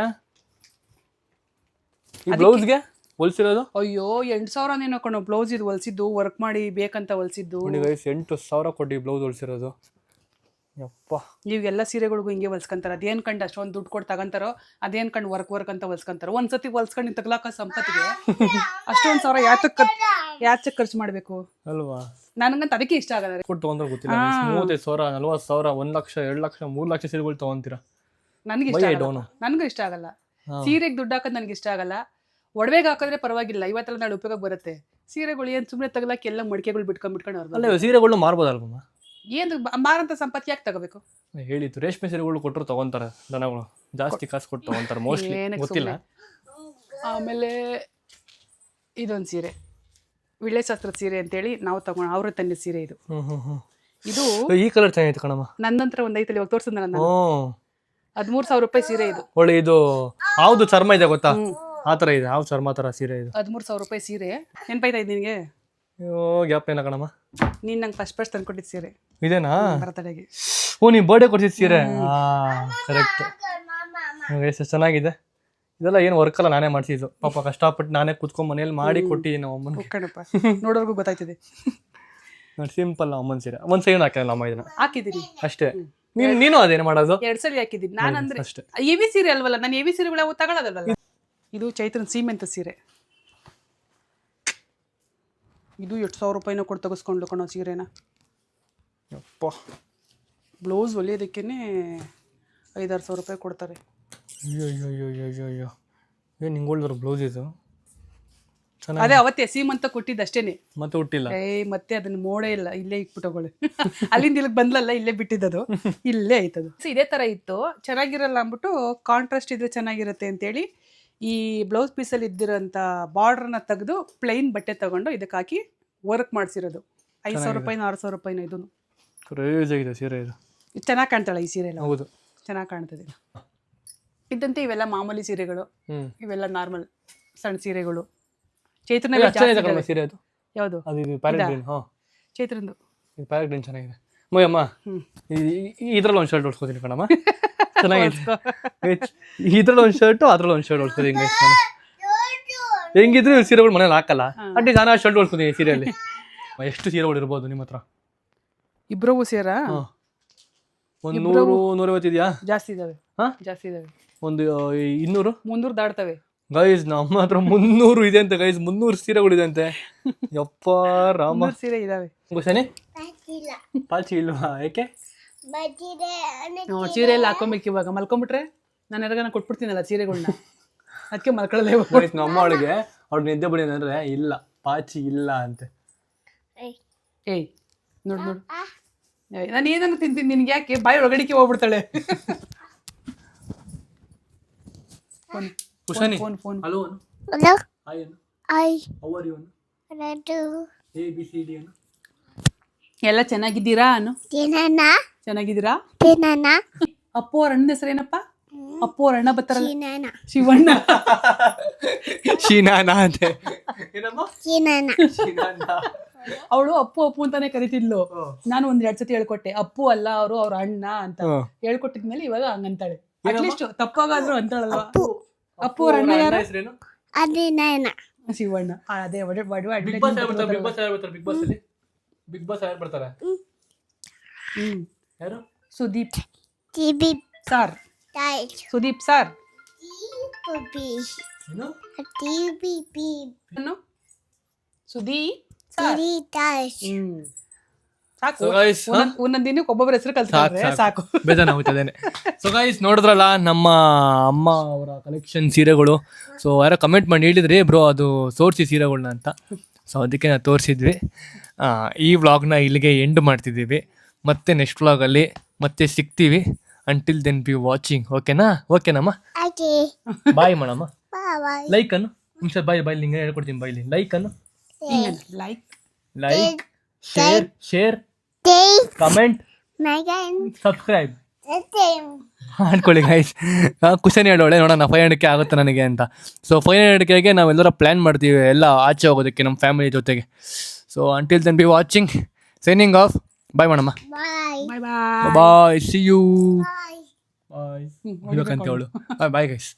ಈ ಬ್ಲೌಸ್ಗೆ ಹೊಲ್ಸಿರೋದು ಅಯ್ಯೋ 8,000 ಏನೋ ಕಣೋ ಬ್ಲೌಸ್ ಇದು ಹೊಲ್ಸಿದ್ದು, ವರ್ಕ್ ಮಾಡಿ ಬೇಕಂತ ಹೊಲ್ಸಿದ್ದು. ನೋಡಿ ಗೈಸ್ 8,000 ಕೊಟ್ಟು ಈ ಬ್ಲೌಸ್ ಹೊಲ್ಸಿರೋದು. ಯಪ್ಪ ಇವೆಲ್ಲ ಸೀರೆಗಳಿಗೂ ಹಿಂಗೆ ಹೊಲ್ಸ್ಕೊಂತಾರೆ. ಅದೇನ್ ಕಂಡು ಅಷ್ಟೊಂದು ದುಡ್ಡು ಕೊಟ್ಟು ತಗೊಂತಾರೋ ಅದೇನ್ ಕಂಡು ವರ್ಕ್ ಅಂತ ಹೊಲ್ಸ್ಕೊಂತಾರೋ. ಒಂದ್ಸತಿ ಹೊಲ್ಸ್ಕೊಂಡು ತಗ್ಲಾಕ ಸಂಪತ್ತಿಗೆ ಅಷ್ಟೊಂದು ಸಾವಿರ ಯಾಚಕ್ ಖರ್ಚು ಮಾಡ್ಬೇಕು ಅಲ್ವಾ? ನನಗಂತ ಅದಕ್ಕೆ ಇಷ್ಟ ಆಗಲ್ಲ. ಕೊಟ್ಟು ತೊಗೊಂಡ್ರೆ ಗೊತ್ತಿಲ್ಲ 35,000 40,000 1 ಲಕ್ಷ 2 ಲಕ್ಷ 3 ಲಕ್ಷ ಸೀರೆಗಳು ತಗೊಂತೀರಾ. ನನಗೆ ಇಷ್ಟ ಆಗಲ್ಲ. ನನಗೂ ಇಷ್ಟ ಆಗಲ್ಲ. ಸೀರೆಗೆ ದುಡ್ಡು ಹಾಕೋದು ನನಗೆ ಇಷ್ಟ ಆಗಲ್ಲ. ಒಡವೆಗೆ ಹಾಕಿದ್ರೆ ಪರವಾಗಿಲ್ಲ, ಇವತ್ತೆಲ್ಲ ನಾಳೆ ಉಪಯೋಗ ಬರುತ್ತೆ. ಸೀರೆಗಳು ಏನ್ ಸುಮ್ಮನೆ ತಗಲಾಕಿ ಎಲ್ಲ ಮಡಿಕೆಗಳು ಬಿಟ್ಕೊಂಡು ಅವ್ರು ಅಲ್ಲ ಸೀರೆಗಳು ಮಾರ್ಬೋದಲ್ವಮ್ಮ? ಏನು ಮಾರಂತ ಸಂಪತ್ತು ಯಾಕೆ ತಗೋಬೇಕು? ಹೇಳಿತ್ತು ರೇಷ್ಮೆ ಸೀರೆಗಳು ಕೊಟ್ಟರು ತಗೊಂತಾರೆ ದನಗಳು, ಜಾಸ್ತಿ ಕಾಸು ಕೊಟ್ಟು ತಗೊಂತಾರೆ ಮೋಸ್ಟ್ಲಿ, ಗೊತ್ತಿಲ್ಲ. ಆಮೇಲೆ ಇದೊಂದು ಸೀರೆ ವಿಳ್ಳೆಶಾಸ್ತ್ರದ ಸೀರೆ ಅಂತೇಳಿ ನಾವು ತಗೊಂಡು ಅವ್ರ ತಂದೆ ಸೀರೆ ಇದು. ಇದು ಈ ಕಲರ್ ಚೆನ್ನಾಗಿತ್ತು ಕಣಮ್ಮ. ನನ್ನಂತರ ಒಂದ್ ಐತಲ್ಲಿ ಇವಾಗ ತೋರಿಸಿದ್ನಲ್ಲ ನಾನು, 13,000 ರೂಪಾಯಿ ಸೀರೆ ಇದು. ಒಳ್ಳೆ ಇದು ಯಾವ್ದು ಚರ್ಮ ಇದೆ ಗೊತ್ತಾ? ಆ ತರ ಇದೆ, ಯಾವ ಚರ್ಮ ತರ ಸೀರೆ ಇದು. 13,000 ರೂಪಾಯಿ ಸೀರೆ. ನೆನ್ಪಾಯ್ತಾ ಇದ್ ನಿನ್ಗೆ? ಗ್ಯಾಪ್ ಏನ ಕಣಮ್ಮ? ನೀನ್ ನಂಗೆ ಫಸ್ಟ್ ತಂದ್ಕೊಟ್ಟಿದ್ ಸೀರೆ ಇದೇನಾ? ಬರ್ತಡೆಗೆ. ಓ ನೀ ಬರ್ಡೇ ಕೊಡ್ಸಿದ್ ಸೀರೆ. ಕರೆಕ್ಟ್. ಎಷ್ಟು ಚೆನ್ನಾಗಿದೆ. ಇದೆಲ್ಲ ಏನು ವರ್ಕ್ ಅಲ್ಲ, ನಾನೇ ಮಾಡ್ಸಿದ್ದು ಪಾಪ, ಕಷ್ಟಪಟ್ಟು ನಾನೇ ಕುತ್ಕೊಂಡ್ ಮನೇಲಿ ಮಾಡಿ ಕೊಟ್ಟಿದ್ದೀನಿ ನಮ್ಮ ಅಮ್ಮನ. ಕಣಪ್ಪ ನೋಡೋರ್ಗು ಗೊತ್ತಾಯ್ತದೆ. ಸಿಂಪಲ್ ಅಮ್ಮನ ಸೀರೆ. ಒಂದ್ ಸೈಡ್ ಹಾಕಿಲ್ಲ ಅಮ್ಮ ಇದನ್ನ, ಹಾಕಿದೀನಿ ಅಷ್ಟೇ. ನೀನು ಅದೇನು ಮಾಡೋದು? 2 ಸಲ ಹಾಕಿದ್ದೀನಿ ನಾನು. ಅಂದ್ರೆ ಅಷ್ಟೇ. ಎವಿ ಸೀರೆ ಅಲ್ವಲ್ಲ, ನಾನು ಎವಿ ಸೀರೆಗಳು ಯಾವ ತಗೊಳ್ಳೋದಲ್ವಲ್ಲ. ಇದು ಚೈತ್ರನ್ ಸೀಮೆಂತ ಸೀರೆ. ಇದು 8,000 ರೂಪಾಯಿನ ಕೊಟ್ಟು ತೆಗೆಸ್ಕೊಂಡು ಕಣೋ ಸೀರೆನ. ಯಪ್ಪ ಬ್ಲೌಸ್ ಹೊಲಿಯೋದಕ್ಕೇನೆ 5,000-6,000 ರೂಪಾಯಿ ಕೊಡ್ತಾರೆ. ಅಯ್ಯೋ ಏನು ಹಿಂಗೋಳ್ದ್ರ ಬ್ಲೌಸ್ ಇದು ಚೆನ್ನಾಗಿ. ಅದೇ ಅವತ್ತೇ ಸೀಮಂತ ಕೊಟ್ಟಿದ್ದು ಅಷ್ಟೇನೆ, ಮತ್ತೆ ಹುಟ್ಟಿಲ್ಲ. ಮತ್ತೆ ಅದನ್ನ ಮೋಡೇ ಇಲ್ಲ, ಇಲ್ಲೇ ಇಟ್ಬಿಟ್ಟೋಗಳು. ಅಲ್ಲಿಂದ ಇಲ್ಲಿಗೆ ಬಂದ್ಲಲ್ಲ, ಇಲ್ಲೇ ಬಿಟ್ಟಿದ್ದದು, ಇಲ್ಲೇ ಐತದು. ಇದೇ ತರ ಇತ್ತು, ಚೆನ್ನಾಗಿರಲ್ಲ ಅಂದ್ಬಿಟ್ಟು ಕಾಂಟ್ರಾಸ್ಟ್ ಇದ್ರೆ ಚೆನ್ನಾಗಿರುತ್ತೆ ಅಂತೇಳಿ ಈ ಬ್ಲೌಸ್ ಪೀಸಲ್ಲಿ ಇದ್ದಿರೋಂಥ ಬಾರ್ಡ್ರನ್ನ ತೆಗೆದು ಪ್ಲೈನ್ ಬಟ್ಟೆ ತಗೊಂಡು ಇದಕ್ಕೆ ಹಾಕಿ ವರ್ಕ್ ಮಾಡಿಸಿರೋದು. 5,000 ರೂಪಾಯಿನ 6,000 ರೂಪಾಯಿನ. ಇದನ್ನು ಕ್ರೇಜ್ ಆಗಿದೆ ಸೀರೆ ಇದು. ಚೆನ್ನಾಗಿ ಕಾಣ್ತಾಳೆ ಈ ಸೀರೆ ಎಲ್ಲ. ಹೌದು, ಚೆನ್ನಾಗಿ ಕಾಣ್ತದೆ. ಇದ್ದಂತೆ ಇವೆಲ್ಲ ಮಾಮೂಲಿ ಸೀರೆಗಳು, ಇವೆಲ್ಲ ನಾರ್ಮಲ್ ಸಣ್ಣ ಸೀರೆಗಳು. ಚೈತ್ರನ ಸೀರೆ ಅದು ಯಾವುದು? ಚೈತ್ರಂದು ಪ್ಯಾರಾಗ್ರೀನ್ ಚೆನ್ನಾಗಿದೆ. ಮೊಯ್ಯಮ್ಮ ಇದ್ರಲ್ಲಿ ಒಂದು ಶರ್ಟ್ ಹೊಡ್ಸ್ಕೊತೀನಿ ಕಣಮ್ಮ, ಚೆನ್ನಾಗಿದೆ. ಇದ್ರಲ್ಲಿ ಒಂದು ಶರ್ಟು, ಅದ್ರಲ್ಲಿ ಒಂದು ಶರ್ಟ್ ಹೊಡ್ಸ್ಕೊತೀನಿ. ಹೆಂಗಿದ್ರು ಸೀರೆಗಳು ಮನೇಲಿ ಹಾಕಲ್ಲ, ಅಟ್ಲೀಸ್ಟ್ ನಾನು ಶರ್ಟ್ ಹೊಡ್ಸ್ಕೊತೀನಿ ಸೀರೆಯಲ್ಲಿ. ಎಷ್ಟು ಸೀರೆಗಳು ಇರ್ಬೋದು ನಿಮ್ಮ ಹತ್ರ? ಇಬ್ರಿಗೂ ಸೇರ ಒಂದು 100-150 ಇದೆಯಾ? ಜಾಸ್ತಿ ಇದಾವೆ. ಜಾಸ್ತಿ ಇದಾವೆ. ಒಂದು 200-300 ದಾಡ್ತವೆ ಗೈಸ್. ನಮ್ಮ ಹತ್ರ 300 ಇದೆ ಅಂತೆ ಗೈಸ್. 300 ಸೀರೆಗಳು ಇದೆ ಅಂತೆ. ಯಪ್ಪ ರಾಮ, ಸೀರೆ ಇದಾವೆ. ಗೊತ್ತಾನೆ ಪಾಚಿ ಇಲ್ವಾ? ಯಾಕೆ? ಸೀರೆ ಎಲ್ಲ ಹಾಕೊಬೇಕು. ಇವಾಗ ಮಲ್ಕೊಂಡ್ಬಿಟ್ರೆ ನಾನು ಯಾರಿಗಾನ ಕೊಟ್ಬಿಡ್ತೀನಲ್ಲ ಸೀರೆಗಳನ್ನ, ಅದಕ್ಕೆ ಮಲ್ಕೊಳ್ಳಲೇ. ನಮ್ಮ ಅವಳಿಗೆ ಅವ್ಳು ನಿದ್ದೆ ಬಿಡಿ ಅಂದ್ರೆ ಇಲ್ಲ, ಪಾಚಿ ಇಲ್ಲ ಅಂತೆ. ಏಯ್ ನೋಡು ನೋಡು, ನಾನು ಏನನ್ನು ತಿಂತೀನಿ, ನಿನ್ಗೆ ಯಾಕೆ ಬಾಯಿ ಒಳಗಡಿಕೆ ಹೋಗ್ಬಿಡ್ತಾಳೆ. ಕುಶಾನಿ ಫೋನ್ ಹಲೋ Hello. ಹಾಯ್ ಅನ್ನು I ಹೌ ಆರ್ ಯು ಅನ್ನು Radu. ABCD ಅನ್ನು ಎಲ್ಲ ಚೆನ್ನಾಗಿದ್ದೀರಾ ಅನ್ನು? Tinana. ಚೆನ್ನಾಗಿದ್ದೀರಾ? Tinana. ಅಪ್ಪು ಅವ್ರ ಅಣ್ಣನ ಹೆಸರೇನಪ್ಪ? ಅಪ್ಪು ಅವ್ರ ಅಣ್ಣ ಬರ್ತಾರಲ್ಲ, Tinana. ಶಿವಣ್ಣ. ಶೀನಾನಾ ಅಂತೆ. ಏನಮ್ಮ? Tinana. ಶೀನಾನಾ. ಅವಳು ಅಪ್ಪು ಅಪ್ಪು ಅಂತಾನೆ ಕರಿತಿದ್ಲು. ನಾನು 1-2 ಸತಿ ಹೇಳ್ಕೊಟ್ಟೆ, ಅಪ್ಪು ಅಲ್ಲ ಅವರು ಅವ್ರ ಅಣ್ಣ ಅಂತ. ಹೇಳ್ಕೊಟ್ಟಿದ್ಮೇಲೆ ಇವಾಗ ಹಂಗಂತಾಳೆ. ಅಟ್ಲೀಸ್ಟ್ ತಪ್ಪಾಗಾದ್ರು ಅಂತಾಳಲ್ವಾ. ಅಪ್ಪು ಅವ್ರ ಅಣ್ಣ ಯಾರು? ಹೆಸರೇನು? Adinana. ಶಿವಣ್ಣ. ಅದೇ ಬಿಗ್ ಬಾಸ್ ಯಾರು ಬರ್ತಾರೆ? ಬಿಗ್ ಬಾಸ್ ಯಾರು ಬರ್ತಾರೆ? ಬಿಗ್ ಬಾಸ್ ಅಲ್ಲಿ ಬಿಗ್ ಬಾಸ್ ಯಾರು ಬರ್ತಾರೆ? ಯಾರು? Sudeep TV. Sir. Dice. Sudeep sir. Puppy. ಏನು? TVP. Sudeep sir. TV. Dice. ಸಾಕು. So guys, ಒಂದೊಂದ್ ದಿನಕ್ಕೆ ಒಬ್ಬೊಬ್ಬರ ಹೆಸರು ಕಲ್ತ್ಕೊಂಡ್ರೆ ಸಾಕು. ಬೇಜಾರಾಗುತ್ತದೇನೆ. ಸೊ ಗೈಸ್ ನೋಡಿದ್ರಲ್ಲ ನಮ್ಮ ಅಮ್ಮ ಅವರ ಕಲೆಕ್ಷನ್ ಸೀರೆಗಳು. ಸೊ ಯಾರೋ ಕಮೆಂಟ್ ಮಾಡಿ ಹೇಳಿದ್ರಿ ಬ್ರೋ ಅದು ತೋರಿಸಿ ಸೀರೆಗಳನ್ನ ಅಂತ. ಸೊ ಅದಕ್ಕೆ ನಾವು ತೋರಿಸಿದ್ವಿ. ಈ ವ್ಲಾಗ್ನ ಇಲ್ಲಿಗೆ ಎಂಡ್ ಮಾಡ್ತಿದ್ದೀವಿ. ಮತ್ತೆ ನೆಕ್ಸ್ಟ್ ವ್ಲಾಗಲ್ಲಿ ಮತ್ತೆ ಸಿಗ್ತೀವಿ. Until then be watching. ಓಕೆನಾ? ಓಕೆನಮ್ಮ, Okay. ಬಾಯ್ ಮಾಡಮ್ಮ. Bye. ಲೈಕ್ ಅನ್ನು ನಿಮಿಷ ಬಾಯ್ ನಿಂಗೆ ಹೇಳ್ಕೊಡ್ತೀನಿ. ಬಾಯ್ಲಿ ಲೈಕ್ ಅನ್ನು. Like share Dave. Comment Megan. Subscribe Tim. ಮಾಡ್ಕೊಳ್ಳಿ ಗೈಸ್. ಕುಶನ್ ಹೇಳೋಳೆ ನೋಡೋಣ 500K ಆಗುತ್ತೆ ನನಗೆ ಅಂತ. ಸೊ 500Kಗೆ ನಾವೆಲ್ಲರ ಪ್ಲ್ಯಾನ್ ಮಾಡ್ತೀವಿ ಎಲ್ಲ ಆಚೆ ಹೋಗೋದಕ್ಕೆ ನಮ್ಮ ಫ್ಯಾಮಿಲಿ ಜೊತೆಗೆ. So until then be watching. Signing off. Bye ಮಾಡಮ್ಮ. Bye. Bye. See you. Bye. Bye. ಹೇಳೋಕಂತ ಅವಳು. Bye guys.